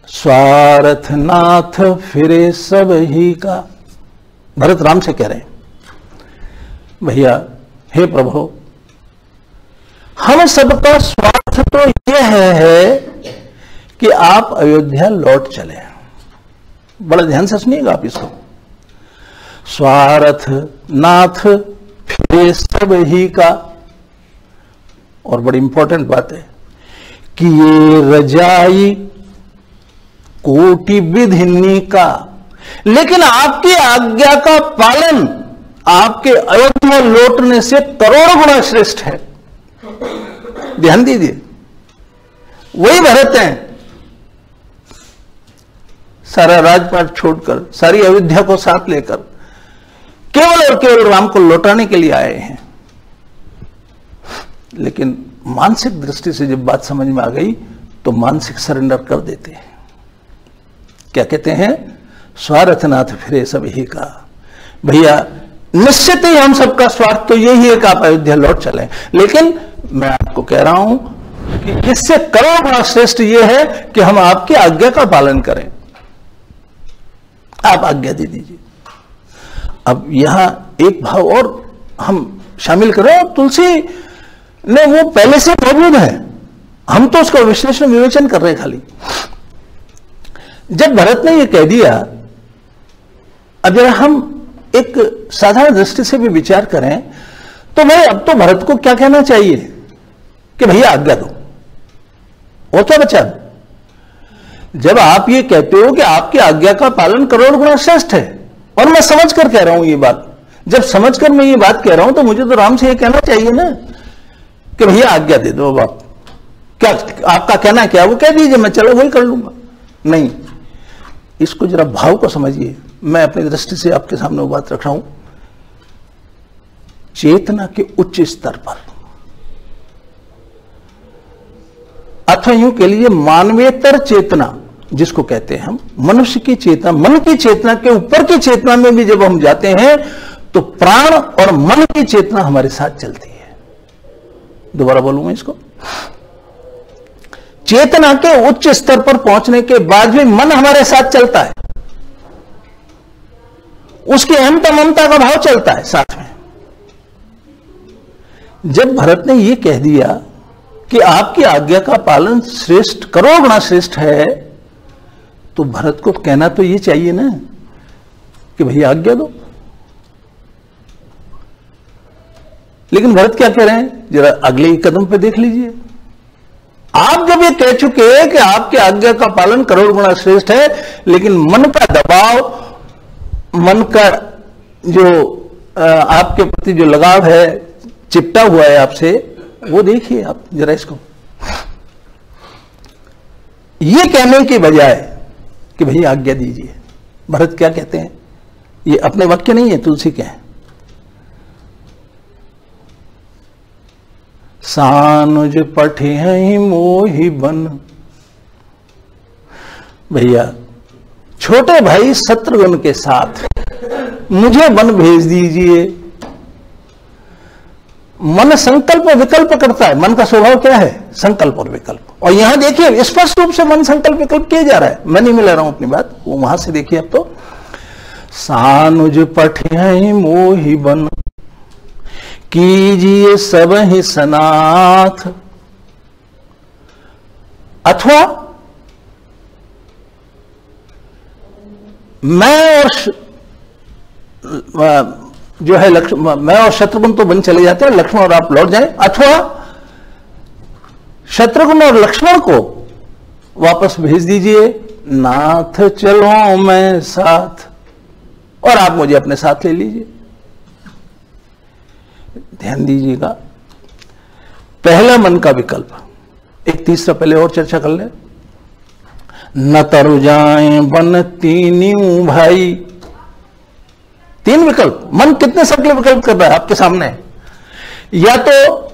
स्वार्थ नाथ फिरे सब ही का, भरत राम से कह रहे हैं, भैया हे प्रभु, हम सबका स्वार्थ तो यह है कि आप अयोध्या लौट चले। बड़ा ध्यान से सुनिएगा आप इसको। स्वार्थ नाथ फिरे सब ही का, और बड़ी इंपॉर्टेंट बात है कि ये रजाई कोटि विधिनी का, लेकिन आपकी आज्ञा का पालन आपके अयोध्या लौटने से करोड़ गुना श्रेष्ठ है। ध्यान दीजिए, वही भरत हैं, सारा राजपाट छोड़कर, सारी अयोध्या को साथ लेकर केवल और केवल राम को लौटाने के लिए आए हैं। लेकिन मानसिक दृष्टि से जब बात समझ में आ गई तो मानसिक सरेंडर कर देते हैं। क्या कहते हैं, स्वार्थनाथ फिरे सब ही का। भैया निश्चित ही हम सबका स्वार्थ तो यही है कि आप अयोध्या लौट चलें, लेकिन मैं आपको कह रहा हूं कि इससे करोड़ गुना श्रेष्ठ यह है कि हम आपकी आज्ञा का पालन करें। आप आज्ञा दे दीजिए। अब यहां एक भाव और हम शामिल करें, तुलसी ने वो पहले से मौजूद है, हम तो उसका विश्लेषण विवेचन कर रहे हैं खाली। जब भरत ने ये कह दिया, अब जरा हम एक साधारण दृष्टि से भी विचार करें तो भाई अब तो भरत को क्या कहना चाहिए कि भैया आज्ञा दो, और क्या बचा। जब आप ये कहते हो कि आपकी आज्ञा का पालन करोड़ गुना श्रेष्ठ है, और मैं समझ कर कह रहा हूं ये बात, जब समझकर मैं ये बात कह रहा हूं तो मुझे तो राम से ये कहना चाहिए ना कि भैया आज्ञा दे दो। अब आप क्या, आपका कहना क्या, वो कह दीजिए, मैं चलो वही कर लूंगा। नहीं, इसको जरा भाव को समझिए। मैं अपनी दृष्टि से आपके सामने वो बात रख रहा हूं, चेतना के उच्च स्तर पर, अथवा यूं के लिए मानवेतर चेतना जिसको कहते हैं हम, मनुष्य की चेतना, मन की चेतना के ऊपर की चेतना में भी जब हम जाते हैं तो प्राण और मन की चेतना हमारे साथ चलती है। दोबारा बोलूंगा इसको, चेतना के उच्च स्तर पर पहुंचने के बाद भी मन हमारे साथ चलता है, उसकी अहमता ममता का भाव चलता है साथ में। जब भरत ने यह कह दिया कि आपकी आज्ञा का पालन श्रेष्ठ, करोड़ गुना श्रेष्ठ है, तो भरत को कहना तो ये चाहिए ना कि भैया आज्ञा दो। लेकिन भरत क्या कह रहे हैं, जरा अगले कदम पे देख लीजिए। आप जब ये कह चुके हैं कि आपकी आज्ञा का पालन करोड़ गुना श्रेष्ठ है, लेकिन मन का दबाव, मन का जो आपके प्रति जो लगाव है, चिपटा हुआ है आपसे, वो देखिए आप जरा इसको। ये कहने के बजाय कि भैया आज्ञा दीजिए, भरत क्या कहते हैं, ये अपने वाक्य नहीं है, तुलसी के हैं। सानुज पठे हैं मोहि बन। भैया छोटे भाई शत्रुघ्न के साथ मुझे वन भेज दीजिए। मन संकल्प विकल्प करता है। मन का स्वभाव क्या है? संकल्प और विकल्प। और यहां देखिए स्पष्ट रूप से मन संकल्प विकल्प किया जा रहा है। मैं नहीं मिला रहा हूं अपनी बात, वो वहां से देखिए। अब तो सानुज पठे मोहि बन, कीजिए सब ही सनाथ। अथवा मैं और जो है मैं और शत्रुघ्न तो बन चले जाते हैं, लक्ष्मण और आप लौट जाएं। अथवा शत्रुघ्न और लक्ष्मण को वापस भेज दीजिए, नाथ चलो मैं साथ, और आप मुझे अपने साथ ले लीजिए। ध्यान दीजिएगा, पहला मन का विकल्प। एक तीसरा पहले और चर्चा कर ले। न तरु जाए बन तीनों भाई। तीन विकल्प। मन कितने सबके विकल्प कर रहा है आपके सामने? या तो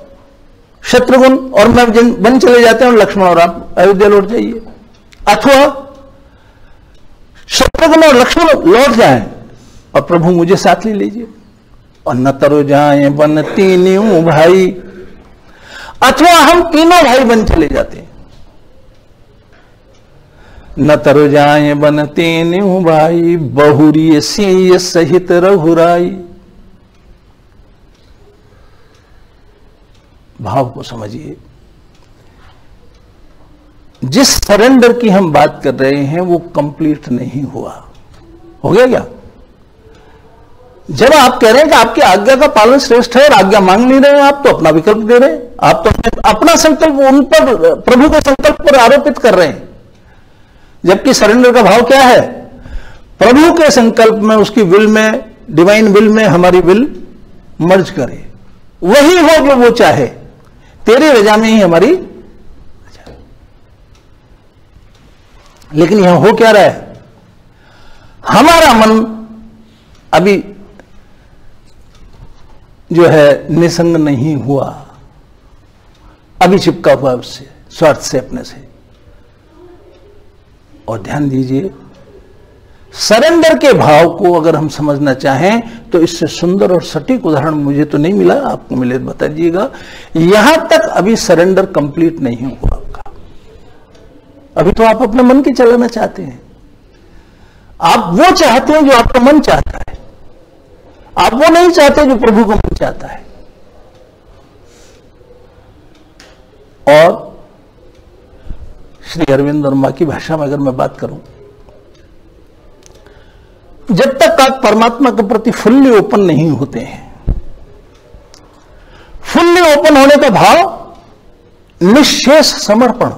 शत्रुघ्न और मैं बन चले जाते हैं और लक्ष्मण और आप अयोध्या लौट जाइए, अथवा शत्रुघ्न और लक्ष्मण लौट जाएं और प्रभु मुझे साथ ले लीजिए। और न तरु जाए बन तीनों भाई, अथवा हम तीनों भाई बन चले जाते हैं। न तरु जाए बन तीनों भाई, बहुरी सिंह सहित रघुराई। भाव को समझिए। जिस सरेंडर की हम बात कर रहे हैं वो कंप्लीट नहीं हुआ। हो गया क्या? जब आप कह रहे हैं कि आपकी आज्ञा का पालन श्रेष्ठ है और आज्ञा मांग नहीं रहे हैं आप, तो अपना विकल्प दे रहे हैं। आप तो अपना संकल्प उन पर, प्रभु के संकल्प पर आरोपित कर रहे हैं। जबकि सरेंडर का भाव क्या है? प्रभु के संकल्प में, उसकी विल में, डिवाइन विल में हमारी विल मर्ज करे। वही हो जो वो चाहे, तेरी रजा में ही हमारी रजा। लेकिन यहां हो क्या रहा है? हमारा मन अभी जो है निसंग नहीं हुआ, अभी चिपका हुआ उससे, स्वार्थ से, अपने से। और ध्यान दीजिए, सरेंडर के भाव को अगर हम समझना चाहें तो इससे सुंदर और सटीक उदाहरण मुझे तो नहीं मिला, आपको मिले तो बता दीजिएगा। यहां तक अभी सरेंडर कंप्लीट नहीं हुआ आपका। अभी तो आप अपने मन की चलाना चाहते हैं। आप वो चाहते हैं जो आपका मन चाहता है, आप वो नहीं चाहते जो प्रभु का मन चाहता है। और श्री अरविंद और मां की भाषा में अगर मैं बात करूं, जब तक आप परमात्मा के प्रति फुल्ली ओपन नहीं होते हैं, फुल्ली ओपन होने का भाव निश्शेष समर्पण,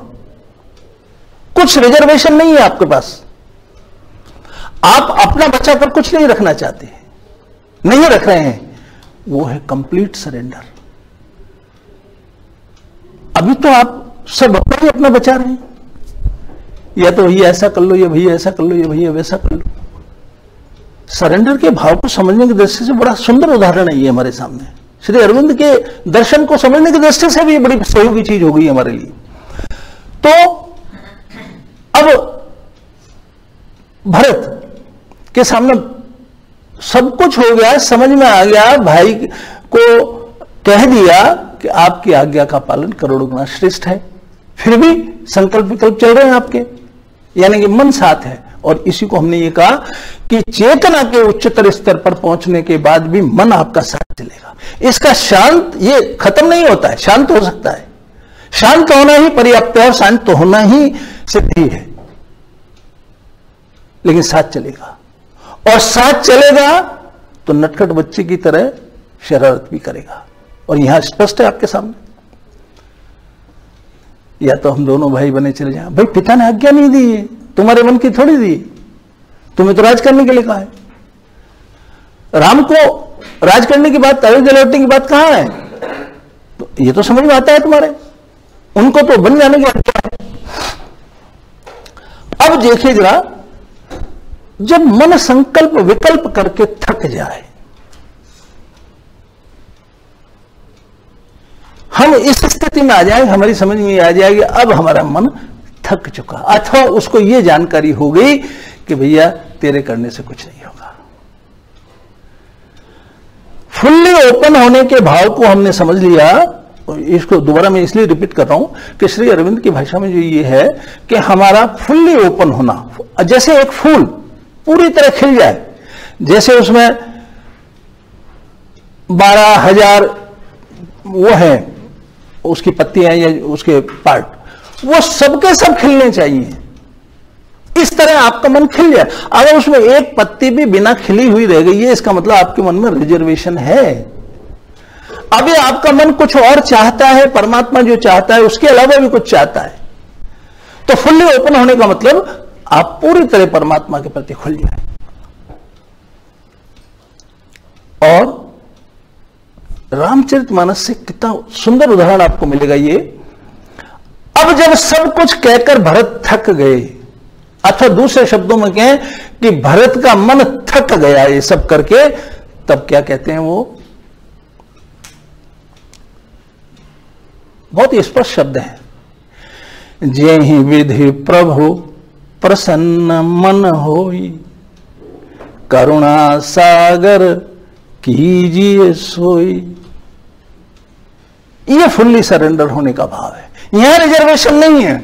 कुछ रिजर्वेशन नहीं है आपके पास। आप अपना बचा कर कुछ नहीं रखना चाहते, नहीं रख रहे हैं, वो है कंप्लीट सरेंडर। अभी तो आप सब अपना ही अपना बचा रहे हैं, या तो भैया ऐसा कर लो, या भैया ऐसा कर लो, या भैया वैसा कर लो। सरेंडर के भाव को समझने की दृष्टि से बड़ा सुंदर उदाहरण है ये हमारे सामने। श्री अरविंद के दर्शन को समझने की दृष्टि से भी ये बड़ी सहयोगी चीज हो गई हमारे लिए। तो अब भरत के सामने सब कुछ हो गया, समझ में आ गया, भाई को कह दिया कि आपकी आज्ञा का पालन करोड़ों गुना श्रेष्ठ है। फिर भी संकल्प विकल्प चल रहे हैं आपके, यानी कि मन साथ है। और इसी को हमने ये कहा कि चेतना के उच्चतर स्तर पर पहुंचने के बाद भी मन आपका साथ चलेगा। इसका शांत, ये खत्म नहीं होता है, शांत हो सकता है। शांत होना ही पर्याप्त है और शांत होना ही सिद्धि है, लेकिन साथ चलेगा। और साथ चलेगा तो नटखट बच्चे की तरह शरारत भी करेगा। और यहां स्पष्ट है आपके सामने, या तो हम दोनों भाई बने चले जाएं। भाई पिता ने आज्ञा नहीं दी है, तुम्हारे मन की थोड़ी दी, तुम्हें तो राज करने के लिए कहा है। राम को राज करने की बात, अयोध्या लौटने की बात कहां है? तो ये तो समझ में आता है तुम्हारे, उनको तो बन जाने की आज्ञा है। अब देखिए जरा, जब मन संकल्प विकल्प करके थक जाए, हम इस स्थिति में आ जाएंगे, हमारी समझ में आ जाएगी अब हमारा मन थक चुका, अथवा उसको यह जानकारी हो गई कि भैया तेरे करने से कुछ नहीं होगा। फुल्ली ओपन होने के भाव को हमने समझ लिया। इसको दोबारा मैं इसलिए रिपीट कर रहा हूं कि श्री अरविंद की भाषा में जो ये है कि हमारा फुल्ली ओपन होना, जैसे एक फूल पूरी तरह खिल जाए, जैसे उसमें 12,000 वो है उसकी पत्तियां या उसके पार्ट, वो सबके सब खिलने चाहिए। इस तरह आपका मन खिल जाए। अगर उसमें एक पत्ती भी बिना खिली हुई रह गई है, इसका मतलब आपके मन में रिजर्वेशन है। अभी आपका मन कुछ और चाहता है, परमात्मा जो चाहता है उसके अलावा भी कुछ चाहता है। तो फुल्ली ओपन होने का मतलब आप पूरी तरह परमात्मा के प्रति खुल जाए। और रामचरितमानस से कितना सुंदर उदाहरण आपको मिलेगा ये। अब जब सब कुछ कहकर भरत थक गए, अथवा दूसरे शब्दों में कहें कि भरत का मन थक गया ये सब करके, तब क्या कहते हैं वो, बहुत स्पष्ट शब्द है, जेहि विधि प्रभु प्रसन्न मन होई, करुणा सागर कीजिए सोई। ये फुल्ली सरेंडर होने का भाव है। यहां रिजर्वेशन नहीं है।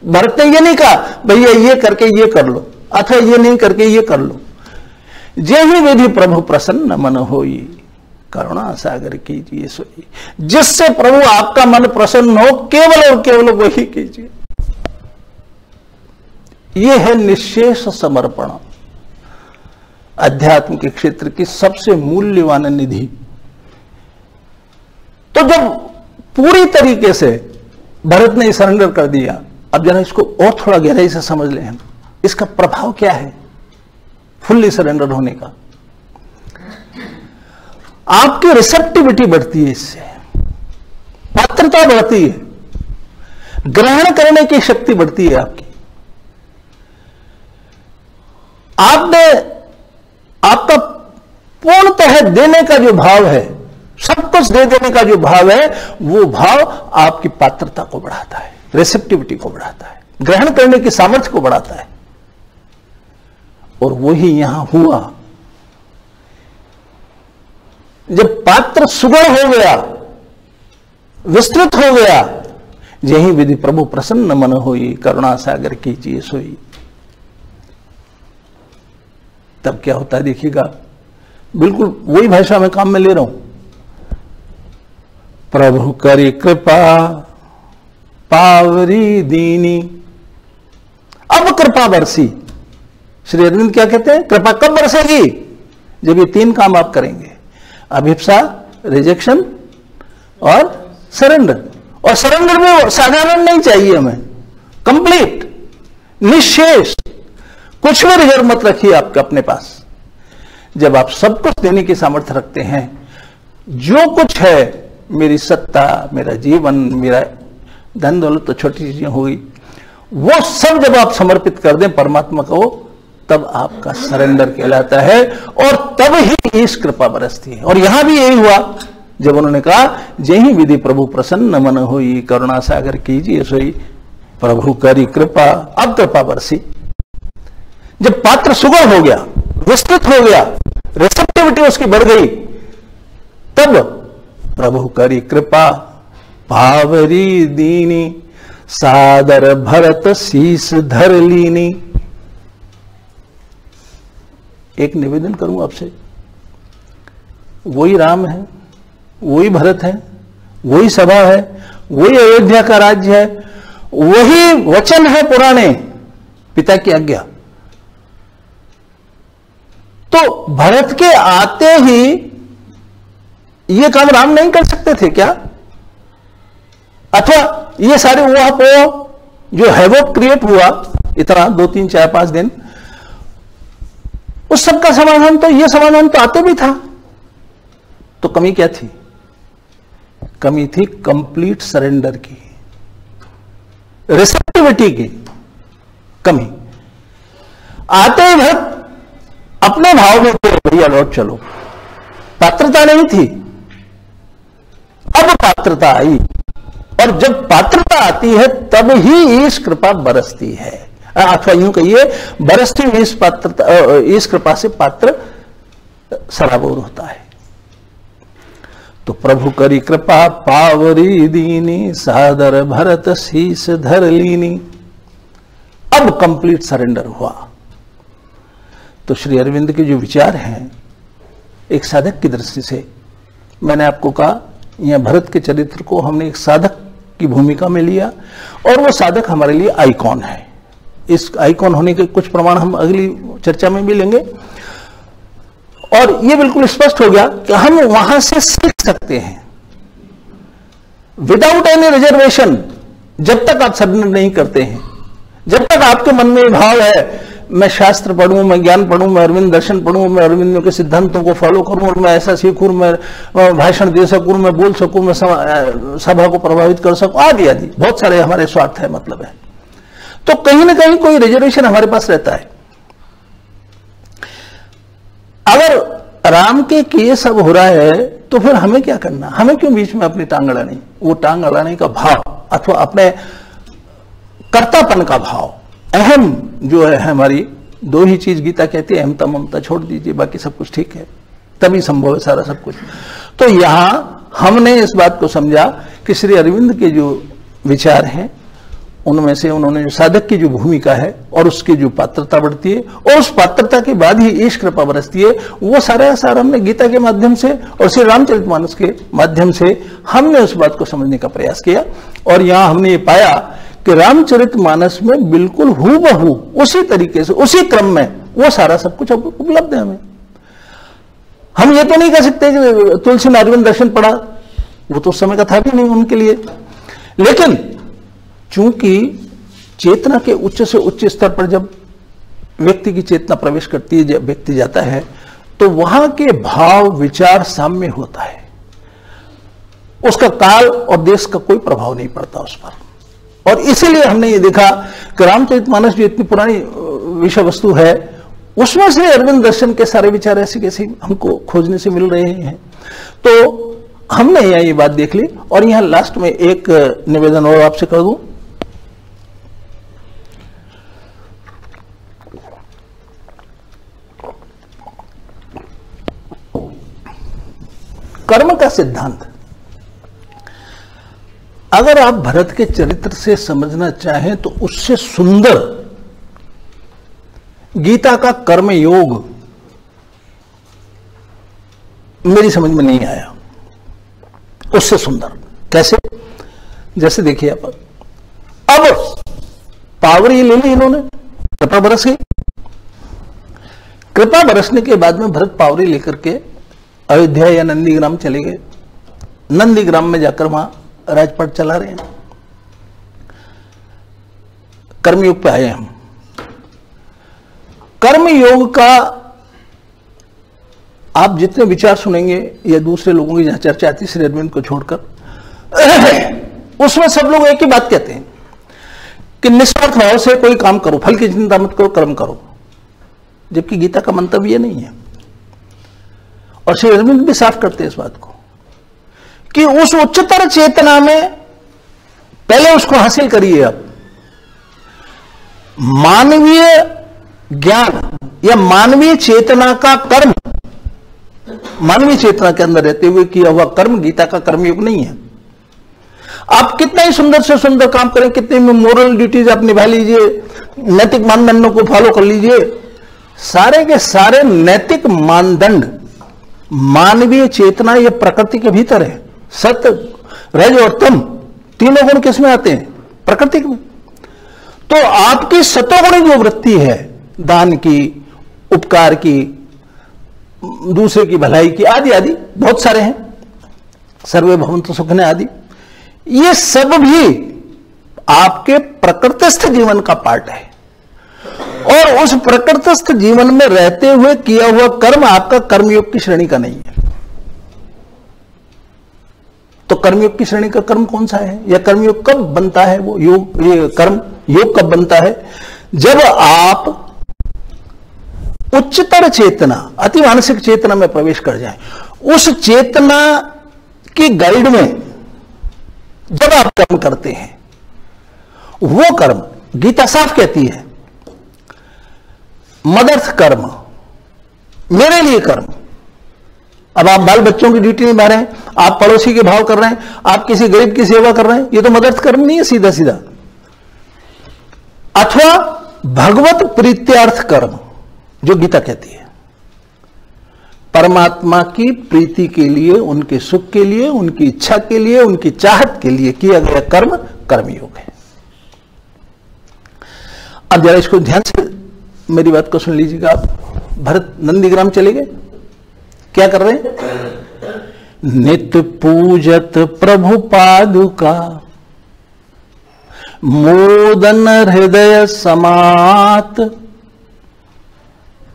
भरत ने ये नहीं कहा भैया ये करके ये कर लो, अथवा ये नहीं करके ये कर लो। जेहि विधि प्रभु प्रसन्न मन होई, करुणा सागर कीजिए सोई। जिससे प्रभु आपका मन प्रसन्न हो, केवल और केवल वही कीजिए। यह है निशेष समर्पण, अध्यात्म के क्षेत्र की सबसे मूल्यवान निधि। तो जब पूरी तरीके से भरत ने सरेंडर कर दिया, अब जरा इसको और थोड़ा गहराई से समझ लें हम, इसका प्रभाव क्या है फुल्ली सरेंडर होने का। आपकी रिसेप्टिविटी बढ़ती है, इससे पात्रता बढ़ती है, ग्रहण करने की शक्ति बढ़ती है आपकी। आपने आपका पूर्णतः देने का जो भाव है, सब कुछ दे देने का जो भाव है, वो भाव आपकी पात्रता को बढ़ाता है, रिसेप्टिविटी को बढ़ाता है, ग्रहण करने की सामर्थ्य को बढ़ाता है। और वही यहां हुआ। जब पात्र सुगढ़ हो गया, विस्तृत हो गया, यही विधि प्रभु प्रसन्न मन होई, करुणा सागर कीजिए सोई। तब क्या होता है देखिएगा, बिल्कुल वही भाषा में काम में ले रहा हूं। प्रभु करी कृपा पावरी दीनी। अब कृपा बरसी। श्री अरविंद क्या कहते हैं, कृपा कब बरसेगी, जब ये तीन काम आप करेंगे, अभिप्सा, रिजेक्शन और सरेंडर। और सरेंडर में साधारण नहीं चाहिए हमें, कंप्लीट, निशेष, कुछ भी रिजर्व मत रखिए आपके अपने पास। जब आप सब कुछ देने की सामर्थ्य रखते हैं, जो कुछ है, मेरी सत्ता, मेरा जीवन, मेरा धन दौलत तो छोटी चीजें होगी, वो सब जब आप समर्पित कर दें परमात्मा को, तब आपका सरेंडर कहलाता है। और तब ही इस कृपा बरसती है। और यहां भी यही हुआ, जब उन्होंने कहा जेहि विधि प्रभु प्रसन्न मन होई, करुणा सागर कीजिए सोई। प्रभु करी कृपा, अब कृपा बरसी। जब पात्र सुगढ़ हो गया, विस्तृत हो गया, रिसेप्टिविटी उसकी बढ़ गई, तब प्रभु करी कृपा पावरी दीनी, सादर भरत शीस धर लीनी। एक निवेदन करूं आपसे, वही राम है, वही भरत है, वही सभा है, वही अयोध्या का राज्य है, वही वचन है पुराने पिता की आज्ञा। तो भरत के आते ही ये काम राम नहीं कर सकते थे क्या? अथवा ये सारे वो जो हैवॉक क्रिएट हुआ इतना 2, 3, 4, 5 दिन, उस सब का समाधान तो, ये समाधान तो आते भी था। तो कमी क्या थी? कमी थी कंप्लीट सरेंडर की, रिसेप्टिविटी की कमी। आते ही भक्त अपने भाव में थे, भैया लौट चलो, पात्रता नहीं थी। अब पात्रता आई, और जब पात्रता आती है तब ही ईश कृपा बरसती है, अथवा यूं कहिए बरसती हुई इस पात्रता, इस कृपा से पात्र सराबोर होता है। तो प्रभु करी कृपा पावरी दीनी, सादर भरत शीस धर लीनी। अब कंप्लीट सरेंडर हुआ। तो श्री अरविंद के जो विचार हैं एक साधक की दृष्टि से, मैंने आपको कहा यह भरत के चरित्र को हमने एक साधक की भूमिका में लिया, और वो साधक हमारे लिए आइकॉन है। इस आइकॉन होने के कुछ प्रमाण हम अगली चर्चा में भी लेंगे। और ये बिल्कुल स्पष्ट हो गया कि हम वहां से सीख सकते हैं विदाउट एनी रिजर्वेशन। जब तक आप सरेंडर नहीं करते हैं, जब तक आपके मन में भाव है मैं शास्त्र पढ़ूं, मैं ज्ञान पढ़ूं, मैं अरविंद दर्शन पढ़ूं, मैं अरविंद के सिद्धांतों को फॉलो करूं, और मैं ऐसा सीखूं, मैं भाषण दे सकूं, मैं बोल सकूं, मैं सभा को प्रभावित कर सकूं, आदि आदि बहुत सारे हमारे स्वार्थ है, मतलब है। तो कहीं ना कहीं कोई रिजर्वेशन हमारे पास रहता है। अगर राम के किए सब हो रहा है तो फिर हमें क्या करना, हमें क्यों बीच में अपनी टांग अड़ानी। वो टांग अड़ाने का भाव अथवा अपने कर्तापन का भाव, अहम जो है हमारी, दो ही चीज गीता कहती है, अहमता ममता छोड़ दीजिए, बाकी सब कुछ ठीक है, तभी संभव है सारा सब कुछ। तो यहां हमने इस बात को समझा कि श्री अरविंद के जो विचार हैं उनमें से उन्होंने जो साधक की जो भूमिका है और उसकी जो पात्रता बढ़ती है, और उस पात्रता के बाद ही ईश कृपा बरसती है, वो सारा सारा हमने गीता के माध्यम से और श्री रामचरितमानस के माध्यम से हमने उस बात को समझने का प्रयास किया। और यहां हमने ये पाया कि रामचरितमानस में बिल्कुल हूबहू उसी तरीके से, उसी क्रम में वो सारा सब कुछ उपलब्ध है हमें। हम ये तो नहीं कह सकते कि तुलसी ने अरविंद दर्शन पढ़ा, वो तो उस समय का था भी नहीं उनके लिए, लेकिन चूंकि चेतना के उच्च से उच्च स्तर पर जब व्यक्ति की चेतना प्रवेश करती है, जब व्यक्ति जाता है, तो वहां के भाव विचार साम्य होता है, उसका काल और देश का कोई प्रभाव नहीं पड़ता उस पर। और इसीलिए हमने ये देखा कि रामचरितमानस जो इतनी पुरानी विषय वस्तु है, उसमें से अरविंद दर्शन के सारे विचार ऐसे कैसे हमको खोजने से मिल रहे हैं। तो हमने यहाँ ये बात देख ली। और यहाँ लास्ट में एक निवेदन और आपसे कर दूं, कर्म का सिद्धांत अगर आप भरत के चरित्र से समझना चाहें तो उससे सुंदर गीता का कर्म योग मेरी समझ में नहीं आया। उससे सुंदर कैसे, जैसे देखिए आप, अब पावर ये ले ली इन्होंने, कृपा बरस गई। कृपा बरसने के बाद में भरत पावरी लेकर के अयोध्या या नंदीग्राम चले गए। नंदीग्राम में जाकर वहां राजपाट चला रहे हैं। कर्मयोग पे आए हम। कर्मयोग का आप जितने विचार सुनेंगे या दूसरे लोगों की जहां चर्चा आती है श्री अरविंद को छोड़कर, उसमें सब लोग एक ही बात कहते हैं कि निस्वार्थ भाव से कोई काम करो, फल की चिंता मत करो, कर्म करो। जबकि गीता का मंतव्य ये नहीं है। और श्री अरविंद भी साफ करते हैं इस बात को कि उस उच्चतर चेतना में पहले उसको हासिल करिए। आप मानवीय ज्ञान या मानवीय चेतना का कर्म, मानवीय चेतना के अंदर रहते हुए किया हुआ कर्म गीता का कर्मयोग नहीं है। आप कितना ही सुंदर से सुंदर काम करें, कितनी मोरल ड्यूटीज आप निभा लीजिए, नैतिक मानदंडों को फॉलो कर लीजिए, सारे के सारे नैतिक मानदंड मानवीय चेतना या प्रकृति के भीतर है। सत्य, रज और तम तीनों गुण किसमें आते हैं? प्रकृति में। तो आपकी सतोगुणी जो वृत्ति है, दान की, उपकार की, दूसरे की भलाई की, आदि आदि बहुत सारे हैं, सर्वे भवन्तु सुखिनः आदि, ये सब भी आपके प्रकृतिस्थ जीवन का पार्ट है। और उस प्रकृतिस्थ जीवन में रहते हुए किया हुआ कर्म आपका कर्मयोग की श्रेणी का नहीं है। तो कर्मयोग की श्रेणी का कर्म कौन सा है, या कर्मयोग कब बनता है? वो योग, ये कर्म योग कब बनता है? जब आप उच्चतर चेतना, अति मानसिक चेतना में प्रवेश कर जाएं। उस चेतना की गाइड में जब आप कर्म करते हैं, वो कर्म गीता साफ कहती है, मदर्थ कर्म, मेरे लिए कर्म। अब आप बाल बच्चों की ड्यूटी निभा रहे हैं, आप पड़ोसी के भाव कर रहे हैं, आप किसी गरीब की सेवा कर रहे हैं, ये तो मदर्थ कर्म नहीं है सीधा सीधा। अथवा भगवत प्रीत्यार्थ कर्म, जो गीता कहती है, परमात्मा की प्रीति के लिए, उनके सुख के लिए, उनकी इच्छा के लिए, उनकी चाहत के लिए किया गया कर्म कर्मयोग है। अब जरा इसको ध्यान से मेरी बात को सुन लीजिएगा। आप भरत नंदीग्राम चले गए, क्या कर रहे हैं? नित्य पूजत प्रभु पादुका, मोदन हृदय समात।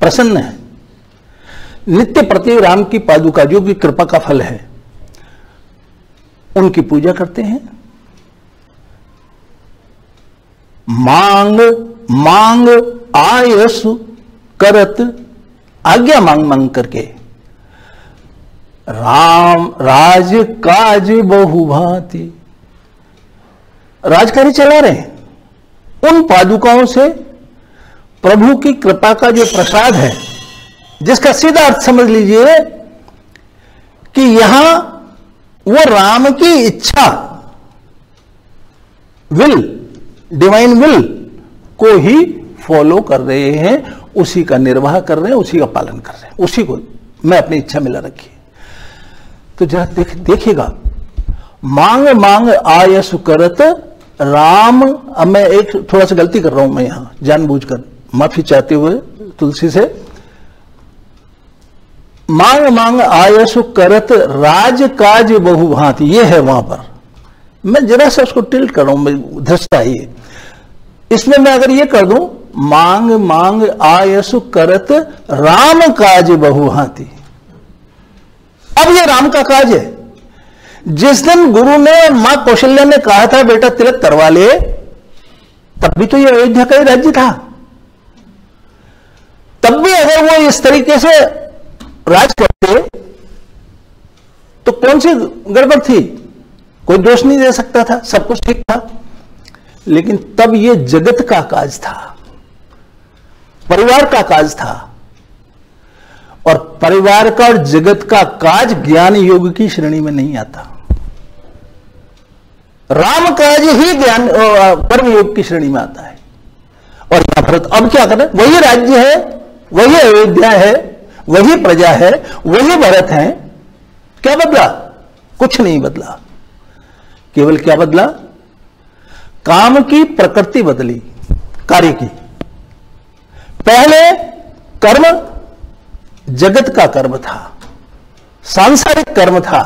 प्रसन्न है, नित्य प्रति राम की पादुका, जो कि कृपा का फल है, उनकी पूजा करते हैं। मांग मांग आयसु करत, आज्ञा मांग मांग करके राम राज काज बहुभांति, राजकार्य चला रहे हैं। उन पादुकाओं से प्रभु की कृपा का जो प्रसाद है, जिसका सीधा अर्थ समझ लीजिए कि यहां वो राम की इच्छा, विल, डिवाइन विल को ही फॉलो कर रहे हैं, उसी का निर्वाह कर रहे हैं, उसी का पालन कर रहे हैं, उसी को मैं अपनी इच्छा मिला रखी। तो जरा देखिएगा, मांग मांग आयस करत राम। अब मैं एक थोड़ा सा गलती कर रहा हूं, मैं यहां जानबूझकर माफी चाहते हुए तुलसी से। मांग मांग आयस करत राज काज बहुभांति, ये है वहां पर। मैं जरा सा उसको टिल्ट कर रहा हूं, मैं धसता ही है। इसमें मैं अगर ये कर दूं, मांग मांग आयसु करत राम काज बहुभांति, अब ये राम का काज है। जिस दिन गुरु ने, मां कौशल्या ने कहा था बेटा तिलक करवा ले, तब भी तो ये अयोध्या का ही राज्य था। तब भी अगर वो इस तरीके से राज करते तो कौन सी गड़बड़ थी? कोई दोष नहीं दे सकता था, सब कुछ ठीक था। लेकिन तब ये जगत का काज था, परिवार का काज था, और परिवार का और जगत का काज ज्ञान योग की श्रेणी में नहीं आता। राम काज ही ज्ञान कर्म योग की श्रेणी में आता है। और यहां भरत अब क्या कर रहे हैं? वही राज्य है, वही अयोध्या है, वही प्रजा है, वही भरत है। क्या बदला? कुछ नहीं बदला। केवल क्या बदला? काम की प्रकृति बदली, कार्य की। पहले कर्म जगत का कर्म था, सांसारिक कर्म था,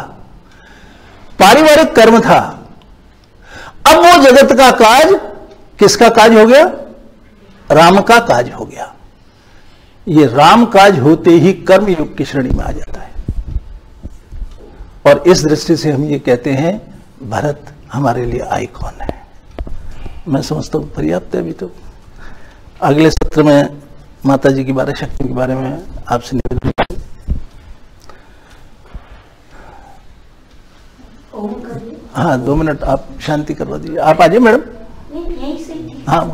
पारिवारिक कर्म था। अब वो जगत का काज किसका काज हो गया? राम का काज हो गया। ये राम काज होते ही कर्म युग की श्रेणी में आ जाता है। और इस दृष्टि से हम ये कहते हैं भरत हमारे लिए आइकॉन है। मैं समझता हूं पर्याप्त है। अभी तो अगले सत्र में माता जी की बारे, शक्ति के बारे में आपसे निवेदन। हाँ 2 मिनट आप शांति करवा दीजिए। आप आ जाइए मैडम। नहीं, यहीं से। हाँ